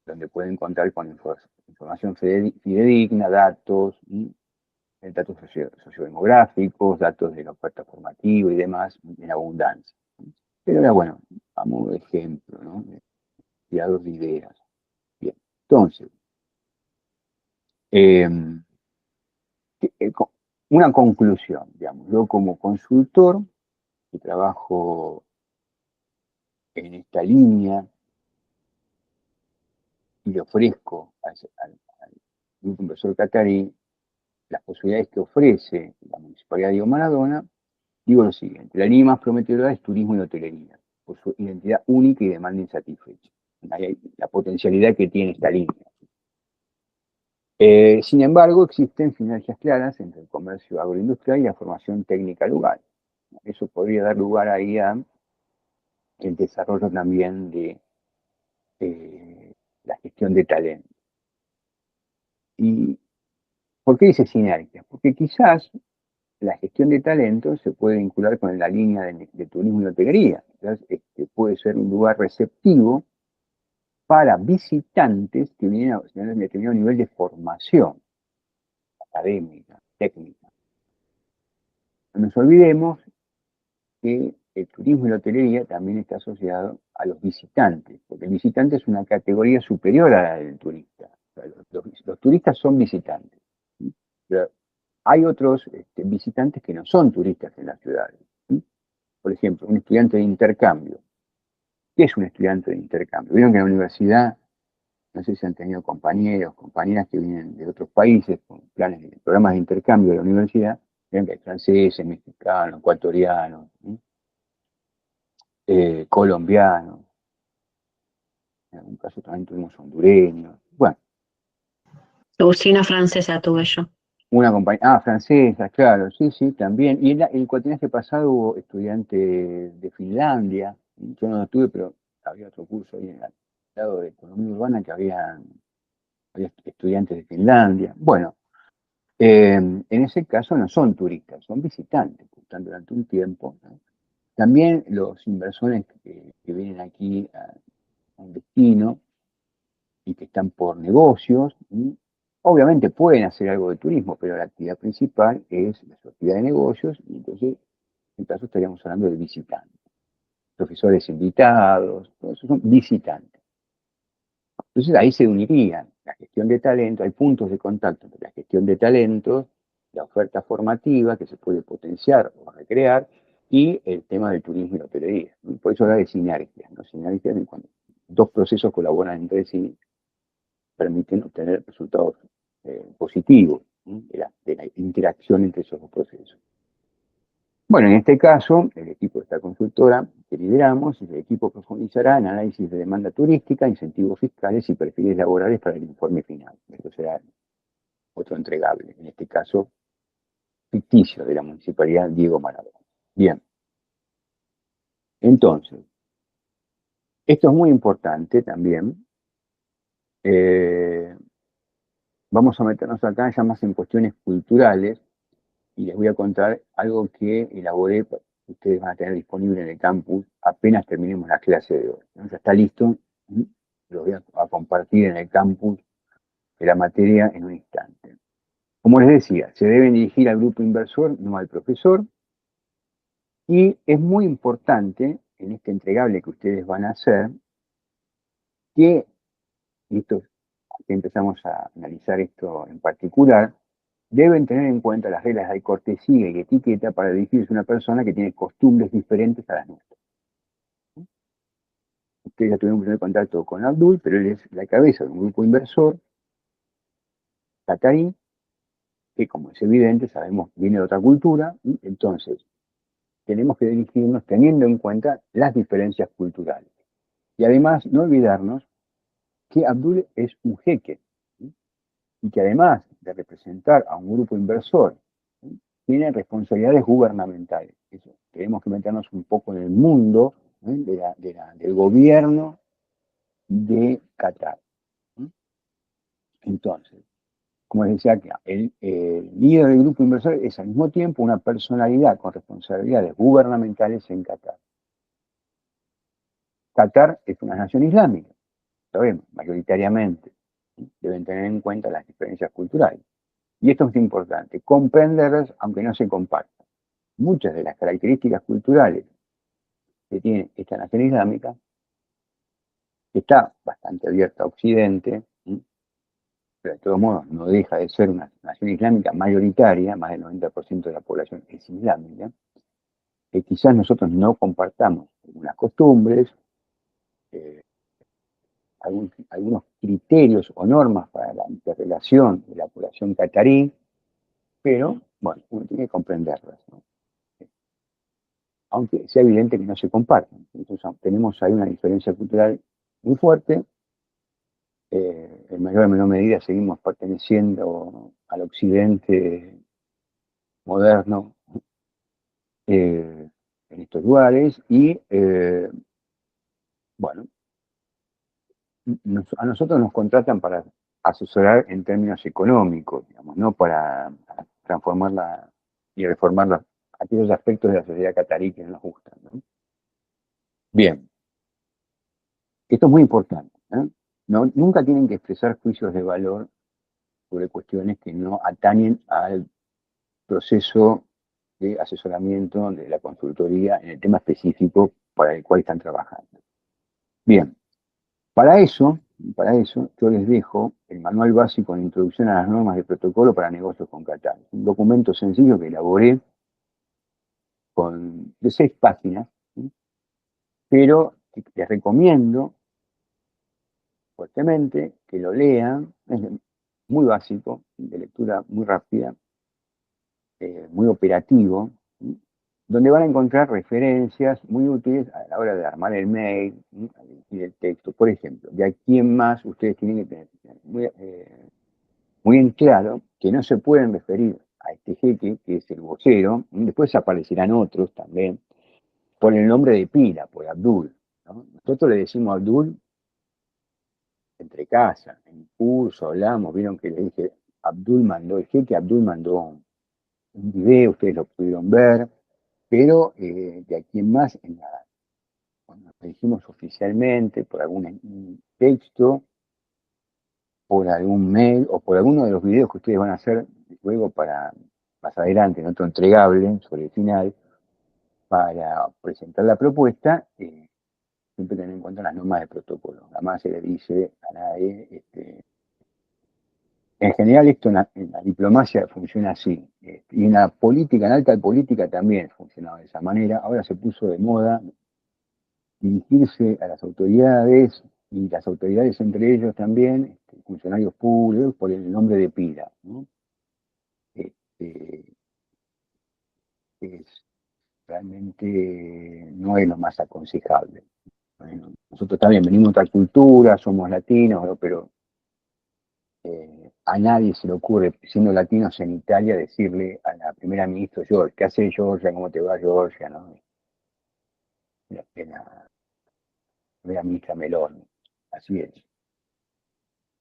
Speaker 1: donde pueden contar con información fidedigna, datos, datos sociodemográficos, datos de la oferta formativa y demás en abundancia. Pero era, bueno, a modo de ejemplo, ¿no?, tirador de ideas. Bien, entonces, una conclusión, digamos, yo como consultor que trabajo en esta línea y le ofrezco al grupo inversor catarí las posibilidades que ofrece la Municipalidad de Diego Maradona, digo lo siguiente: la línea más prometedora es turismo y hotelería, por su identidad única y demanda insatisfecha. La potencialidad que tiene esta línea. Sin embargo, existen sinergias claras entre el comercio agroindustrial y la formación técnica local. Eso podría dar lugar ahí a el desarrollo también de la gestión de talento. ¿Y por qué dice sinergias? Porque quizás la gestión de talento se puede vincular con la línea de turismo y hotelería. Quizás puede ser un lugar receptivo para visitantes que vienen a tener un determinado nivel de formación académica, técnica. No nos olvidemos que el turismo y la hotelería también está asociado a los visitantes, porque el visitante es una categoría superior a la del turista. O sea, los turistas son visitantes, ¿sí? Pero hay otros visitantes que no son turistas en las ciudades, ¿sí? Por ejemplo, un estudiante de intercambio. ¿Qué es un estudiante de intercambio? Vieron que en la universidad, no sé si han tenido compañeros, compañeras que vienen de otros países con programas de intercambio de la universidad. Vieron que hay franceses, mexicanos, ecuatorianos, ¿sí?, colombianos, en algún caso también tuvimos hondureños. Bueno,
Speaker 3: Usina francesa tuve yo.
Speaker 1: una compañía, francesa, claro, sí, sí, también. Y en el cuatrienio pasado hubo estudiantes de Finlandia. Yo no lo tuve, pero había otro curso ahí en el lado de economía urbana que había estudiantes de Finlandia. Bueno, en ese caso no son turistas, son visitantes, que están durante un tiempo, ¿no? También los inversores que vienen aquí a un destino y que están por negocios, obviamente pueden hacer algo de turismo, pero la actividad principal es la actividad de negocios, y entonces en este caso estaríamos hablando de visitantes. Profesores invitados, todos esos son visitantes. Entonces ahí se unirían la gestión de talento, hay puntos de contacto entre la gestión de talentos, la oferta formativa que se puede potenciar o recrear, y el tema del turismo y la hotelería. Por eso habla de sinergias, ¿no? Sinergias en cuando dos procesos colaboran entre sí, permiten obtener resultados positivos, ¿sí?, de la interacción entre esos dos procesos. Bueno, en este caso, el equipo de esta consultora que lideramos, el equipo profundizará en análisis de demanda turística, incentivos fiscales y perfiles laborales para el informe final. Esto será otro entregable, en este caso ficticio, de la Municipalidad Diego Maradona. Bien. Entonces, esto es muy importante también. Vamos a meternos acá ya más en cuestiones culturales y les voy a contar algo que elaboré, que ustedes van a tener disponible en el campus apenas terminemos la clase de hoy, ¿no? Ya está listo, lo voy a compartir en el campus de la materia en un instante. Como les decía, se deben dirigir al grupo inversor, no al profesor, y es muy importante en este entregable que ustedes van a hacer que, y esto, aquí empezamos a analizar esto en particular, deben tener en cuenta las reglas de cortesía y etiqueta para dirigirse a una persona que tiene costumbres diferentes a las nuestras. Ustedes ya tuvieron un primer contacto con Abdul, pero él es la cabeza de un grupo inversor catarí, que como es evidente, sabemos, viene de otra cultura. Entonces, tenemos que dirigirnos teniendo en cuenta las diferencias culturales. Y además, no olvidarnos que Abdul es un jeque, ¿sí? Y que además de representar a un grupo inversor, ¿sí?, tiene responsabilidades gubernamentales. Eso, tenemos que meternos un poco en el mundo, ¿sí?, del gobierno de Qatar, ¿sí? Entonces, como les decía acá, el líder del grupo inversor es al mismo tiempo una personalidad con responsabilidades gubernamentales en Qatar. Qatar es una nación islámica, sabemos, mayoritariamente, ¿sí? Deben tener en cuenta las diferencias culturales. Y esto es importante, comprenderlas aunque no se compartan. Muchas de las características culturales que tiene esta nación islámica, que está bastante abierta a Occidente, ¿sí?, pero de todos modos no deja de ser una nación islámica mayoritaria, más del 90% de la población es islámica, que quizás nosotros no compartamos algunas costumbres, eh, algunos criterios o normas para la interrelación de la población catarí, pero bueno, uno tiene que comprenderlas, ¿no?, aunque sea evidente que no se comparten. Entonces tenemos ahí una diferencia cultural muy fuerte. En mayor o menor medida seguimos perteneciendo al occidente moderno, en estos lugares y, bueno, a nosotros nos contratan para asesorar en términos económicos, digamos, no para transformar y reformar aquellos aspectos de la sociedad catarí que no nos gustan, ¿no? Bien, esto es muy importante, ¿eh? Nunca tienen que expresar juicios de valor sobre cuestiones que no atañen al proceso de asesoramiento de la consultoría en el tema específico para el cual están trabajando. Bien, para eso, yo les dejo el manual básico de introducción a las normas de protocolo para negocios con Qatar. Un documento sencillo que elaboré de 6 páginas, ¿sí?, pero les recomiendo fuertemente que lo lean. Es muy básico, de lectura muy rápida, muy operativo, ¿sí?, donde van a encontrar referencias muy útiles a la hora de armar el mail, ¿sí?, a dirigir el texto. Por ejemplo, de aquí en más ustedes tienen que tener muy en claro que no se pueden referir a este jeque, que es el vocero, ¿sí?, después aparecerán otros también, por el nombre de pila, por Abdul, ¿no? Nosotros le decimos Abdul entre casa, en curso, hablamos, vieron que le dije, el jeque Abdul mandó un video, ustedes lo pudieron ver, pero de aquí en más, cuando lo dijimos oficialmente, por algún texto, por algún mail o por alguno de los videos que ustedes van a hacer luego para más adelante, en otro entregable sobre el final, para presentar la propuesta, siempre tener en cuenta las normas de protocolo. Jamás se le dice a nadie, en general esto en la diplomacia funciona así, y en la política, en alta política también funcionaba de esa manera. Ahora se puso de moda dirigirse a las autoridades y las autoridades entre ellos también, funcionarios públicos, por el nombre de pila, ¿no? Este, realmente no es lo más aconsejable. Bueno, nosotros también venimos de otra cultura, somos latinos, ¿no?, pero a nadie se le ocurre, siendo latinos en Italia, decirle a la primera ministra Giorgia, ¿qué hace Giorgia? ¿Cómo te va, Giorgia? ¿No? La primera ministra Meloni. Así es.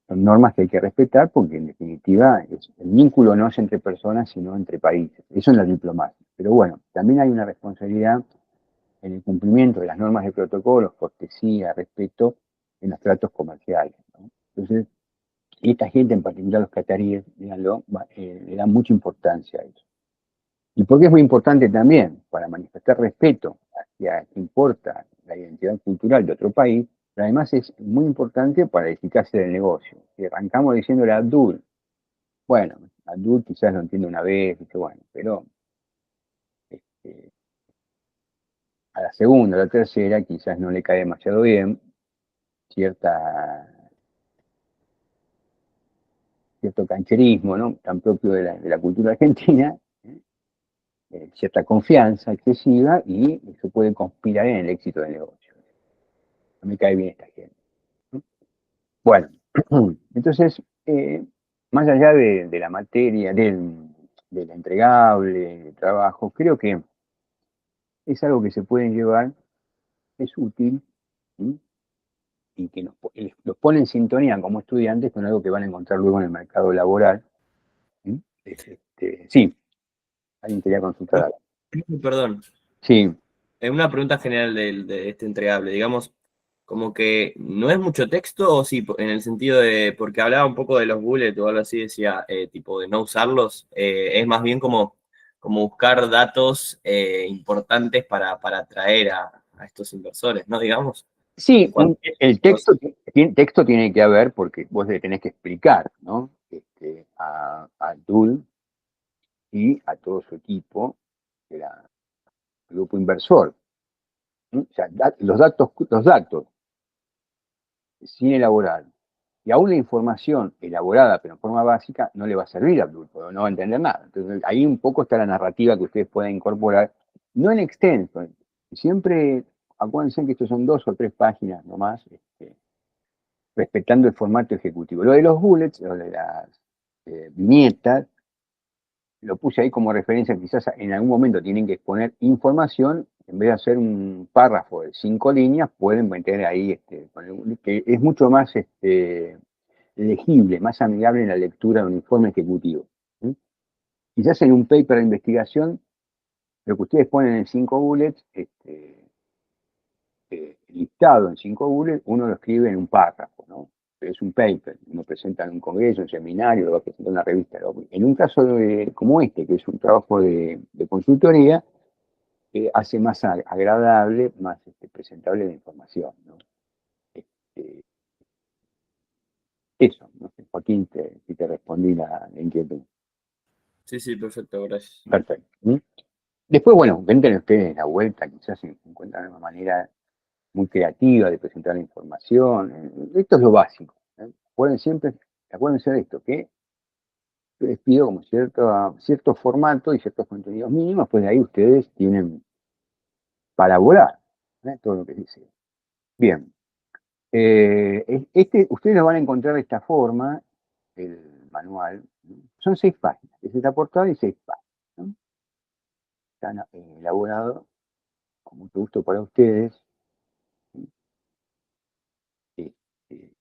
Speaker 1: Son normas que hay que respetar porque en definitiva el vínculo no es entre personas sino entre países. Eso es la diplomacia. Pero bueno, también hay una responsabilidad en el cumplimiento de las normas de protocolos, cortesía, respeto en los tratos comerciales, ¿no? Entonces, esta gente, en particular los cataríes, díganlo, le dan mucha importancia a eso. ¿Y por qué es muy importante también? Para manifestar respeto hacia quien importa la identidad cultural de otro país, pero además es muy importante para la eficacia del negocio. Si arrancamos diciéndole a Abdul, bueno, Abdul quizás lo entiende una vez, bueno, pero este, a la segunda, a la tercera, quizás no le cae demasiado bien cierto cancherismo, ¿no?, tan propio de la cultura argentina, ¿eh? cierta confianza excesiva y eso puede conspirar en el éxito del negocio. No me cae bien esta gente. Bueno, entonces, más allá de la materia, del entregable, del trabajo, creo que es algo que se pueden llevar, es útil, ¿sí? Y que los pone en sintonía como estudiantes con algo que van a encontrar luego en el mercado laboral. ¿Sí? Sí, alguien quería consultar algo.
Speaker 2: Perdón,
Speaker 1: Sí,
Speaker 2: una pregunta general de este entregable, digamos, como que no es mucho texto, o sí, en el sentido de, porque hablaba un poco de los bullets o algo así, decía, tipo de no usarlos, es más bien como buscar datos importantes para atraer a estos inversores, ¿no? Digamos, en
Speaker 1: sí,
Speaker 2: cuanto
Speaker 1: el texto tiene que haber porque vos le tenés que explicar, ¿no? A Dul y a todo su equipo, que era el grupo inversor. ¿Sí? O sea, los datos sin elaborar y aún la información elaborada pero en forma básica no le va a servir a Abdul, porque no va a entender nada. Entonces ahí un poco está la narrativa que ustedes pueden incorporar, no en extenso, siempre acuérdense que estos son 2 o 3 páginas nomás, respetando el formato ejecutivo. Lo de los bullets, lo de las viñetas, lo puse ahí como referencia, quizás en algún momento tienen que exponer información, en vez de hacer un párrafo de 5 líneas, pueden meter ahí, que es mucho más legible, más amigable en la lectura de un informe ejecutivo. ¿Sí? Quizás en un paper de investigación, lo que ustedes ponen en 5 bullets, listado en 5 bullets, uno lo escribe en un párrafo, ¿no? Pero es un paper, uno presenta en un congreso, un seminario, lo va a presentar en una revista. En un caso como este, que es un trabajo de consultoría, hace más agradable, más presentable la información, ¿no? Este, eso, no sé, Joaquín, si te respondí la inquietud.
Speaker 2: sí, sí, perfecto, gracias.
Speaker 1: Perfecto. ¿Mm? Después, bueno, venden ustedes la vuelta, quizás se encuentran una manera muy creativa de presentar la información. Esto es lo básico. Acuérdense de esto, que yo les pido como cierto formato y ciertos contenidos mínimos, pues de ahí ustedes tienen para volar, todo lo que dice. Bien, ustedes lo van a encontrar de esta forma, el manual. Son 6 páginas, es esta portada y 6 páginas. ¿No? Están elaborados con mucho gusto para ustedes. Este,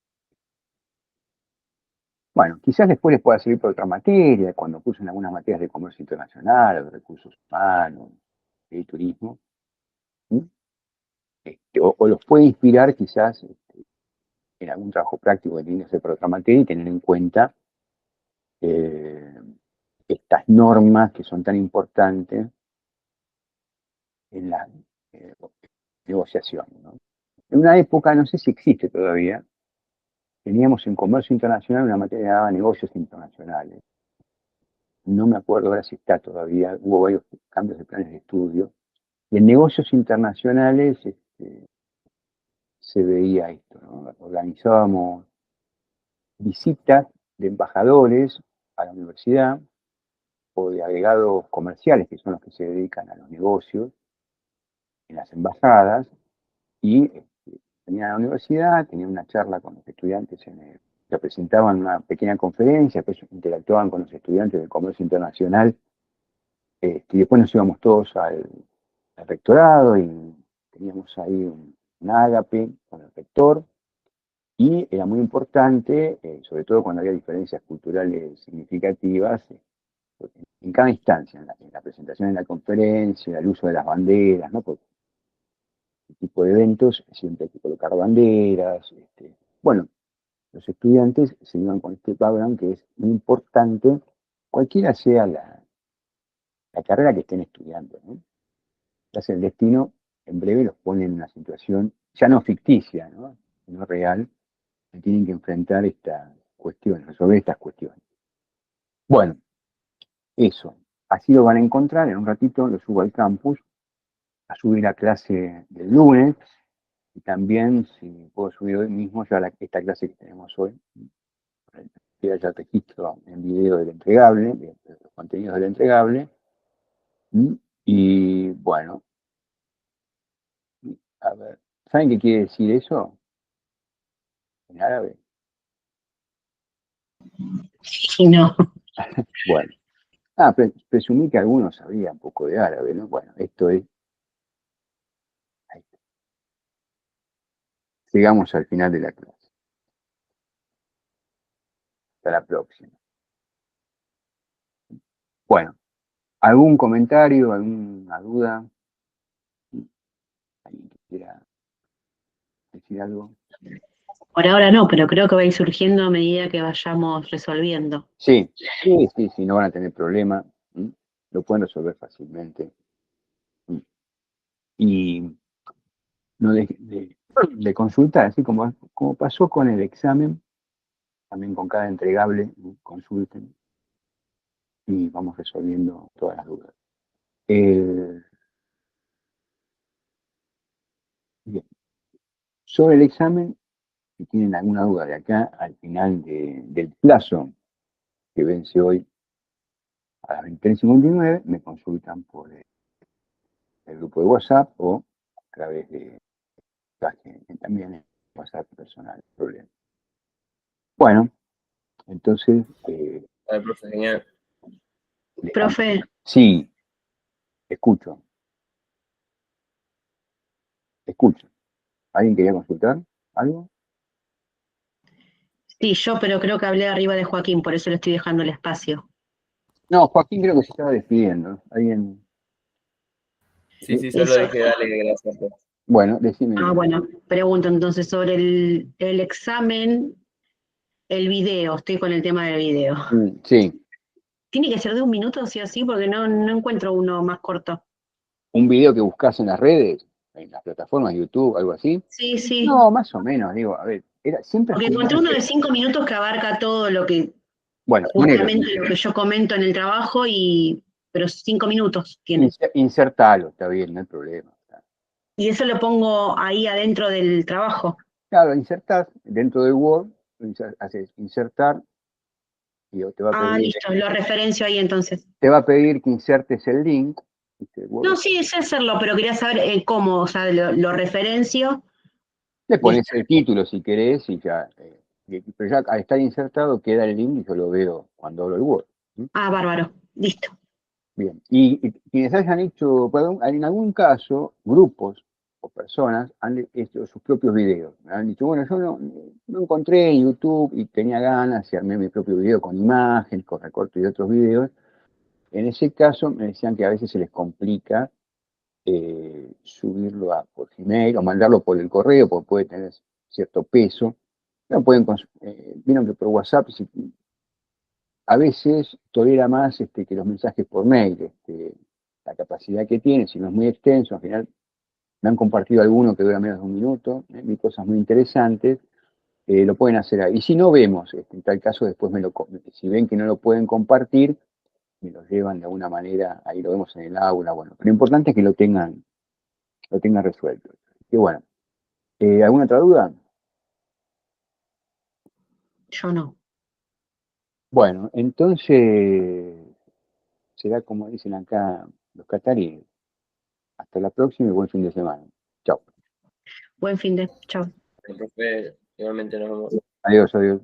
Speaker 1: bueno, quizás después les pueda servir para otra materia, cuando cursen algunas materias de comercio internacional, de recursos humanos, de turismo. ¿Sí? O los puede inspirar quizás en algún trabajo práctico que tienen que hacer para otra materia y tener en cuenta eh, estas normas que son tan importantes en la eh, negociación, ¿no? En una época, no sé si existe todavía, teníamos en comercio internacional una materia llamada negocios internacionales. No me acuerdo ahora si está todavía, hubo varios cambios de planes de estudio. Y en negocios internacionales se veía esto, ¿no? Organizábamos visitas de embajadores a la universidad o de agregados comerciales, que son los que se dedican a los negocios en las embajadas, y venían a la universidad, tenían una charla con los estudiantes, se presentaban una pequeña conferencia, después interactuaban con los estudiantes del comercio internacional, y después nos íbamos todos al rectorado y teníamos ahí un ágape con el rector, y era muy importante, sobre todo cuando había diferencias culturales significativas, en cada instancia, en la presentación en la conferencia, el uso de las banderas, ¿no? Porque este tipo de eventos siempre hay que colocar banderas. Bueno, los estudiantes se iban con este background que es muy importante, cualquiera sea la carrera que estén estudiando, ¿no? Ya sea el destino, en breve los pone en una situación ya no ficticia, ¿no? Sino real, que tienen que enfrentar estas cuestiones, resolver estas cuestiones. Bueno, eso. Así lo van a encontrar, en un ratito lo subo al campus, a subir la clase del lunes, y también, si puedo subir hoy mismo, ya esta clase que tenemos hoy, que haya registro en video del entregable, de los contenidos del entregable, Y bueno, a ver, ¿saben qué quiere decir eso en árabe?
Speaker 3: Sí, no.
Speaker 1: Bueno, presumí que algunos sabían un poco de árabe, ¿no? Bueno, esto es. Ahí está. Llegamos al final de la clase. Hasta la próxima. Bueno, ¿algún comentario, alguna duda? ¿Alguien que quiera decir algo?
Speaker 3: Por ahora no, pero creo que va a ir surgiendo a medida que vayamos resolviendo.
Speaker 1: Sí, no van a tener problema. Lo pueden resolver fácilmente. Y no de consultar, así como pasó con el examen, también con cada entregable, consulten y vamos resolviendo todas las dudas. Bien. Sobre el examen, si tienen alguna duda de acá al final del plazo que vence hoy a las 23:59, me consultan por el grupo de WhatsApp o a través de también en WhatsApp personal, no hay problema. Bueno, entonces
Speaker 2: Profe, genial.
Speaker 3: Profe,
Speaker 1: sí, escucho. ¿Alguien quería consultar algo?
Speaker 3: sí, yo, pero creo que hablé arriba de Joaquín, por eso le estoy dejando el espacio.
Speaker 1: No, Joaquín creo que se estaba despidiendo. ¿Alguien?
Speaker 2: Sí, solo
Speaker 3: Eso.
Speaker 2: dije dale gracias.
Speaker 1: Bueno, decime.
Speaker 3: Bueno, pregunto entonces sobre el examen, el video, estoy con el tema del video.
Speaker 1: Sí,
Speaker 3: ¿Tiene que ser de 1 minuto, sí o sí? Porque no encuentro uno más corto.
Speaker 1: un video que buscas en las redes, en las plataformas, YouTube, algo así.
Speaker 3: Sí, sí.
Speaker 1: No, más o menos, digo, a ver, siempre es
Speaker 3: Porque encontré uno de 5 minutos que abarca todo lo que,
Speaker 1: bueno,
Speaker 3: justamente lo que yo comento en el trabajo, pero 5 minutos tiene.
Speaker 1: insertalo, está bien, no hay problema.
Speaker 3: Y eso lo pongo ahí adentro del trabajo.
Speaker 1: Claro, insertás dentro del Word, haces insertar y te va a
Speaker 3: Ah,
Speaker 1: pedir,
Speaker 3: listo, lo referencio ahí entonces.
Speaker 1: que insertes el link. ¿Viste?
Speaker 3: No, sí, sé hacerlo, pero quería saber cómo, o sea, lo referencio.
Speaker 1: Le
Speaker 3: Y
Speaker 1: pones el título si querés y ya, pero ya al estar insertado queda el link y yo lo veo cuando abro el Word.
Speaker 3: bárbaro, listo.
Speaker 1: Bien, y quienes hayan hecho, perdón, en algún caso, grupos o personas han hecho sus propios videos. Me han dicho, bueno, yo no encontré en YouTube y tenía ganas y armé mi propio video con imágenes, con recortes de otros videos. En ese caso me decían que a veces se les complica subirlo por Gmail o mandarlo por el correo porque puede tener cierto peso. No pueden, vieron que por WhatsApp a veces tolera más que los mensajes por mail, la capacidad que tiene, si no es muy extenso, al final me han compartido alguno que dura menos de 1 minuto, vi cosas muy interesantes, lo pueden hacer ahí. Y si no vemos, en tal caso después si ven que no lo pueden compartir, me lo llevan de alguna manera, ahí lo vemos en el aula, bueno, pero lo importante es que lo tengan resuelto. Y bueno, ¿alguna otra duda?
Speaker 3: Yo no.
Speaker 1: Bueno, entonces será como dicen acá los cataríes. Hasta la próxima y buen fin de semana. Chao.
Speaker 3: Buen fin de. Chao.
Speaker 2: Profe, igualmente nos vemos.
Speaker 1: Adiós, adiós.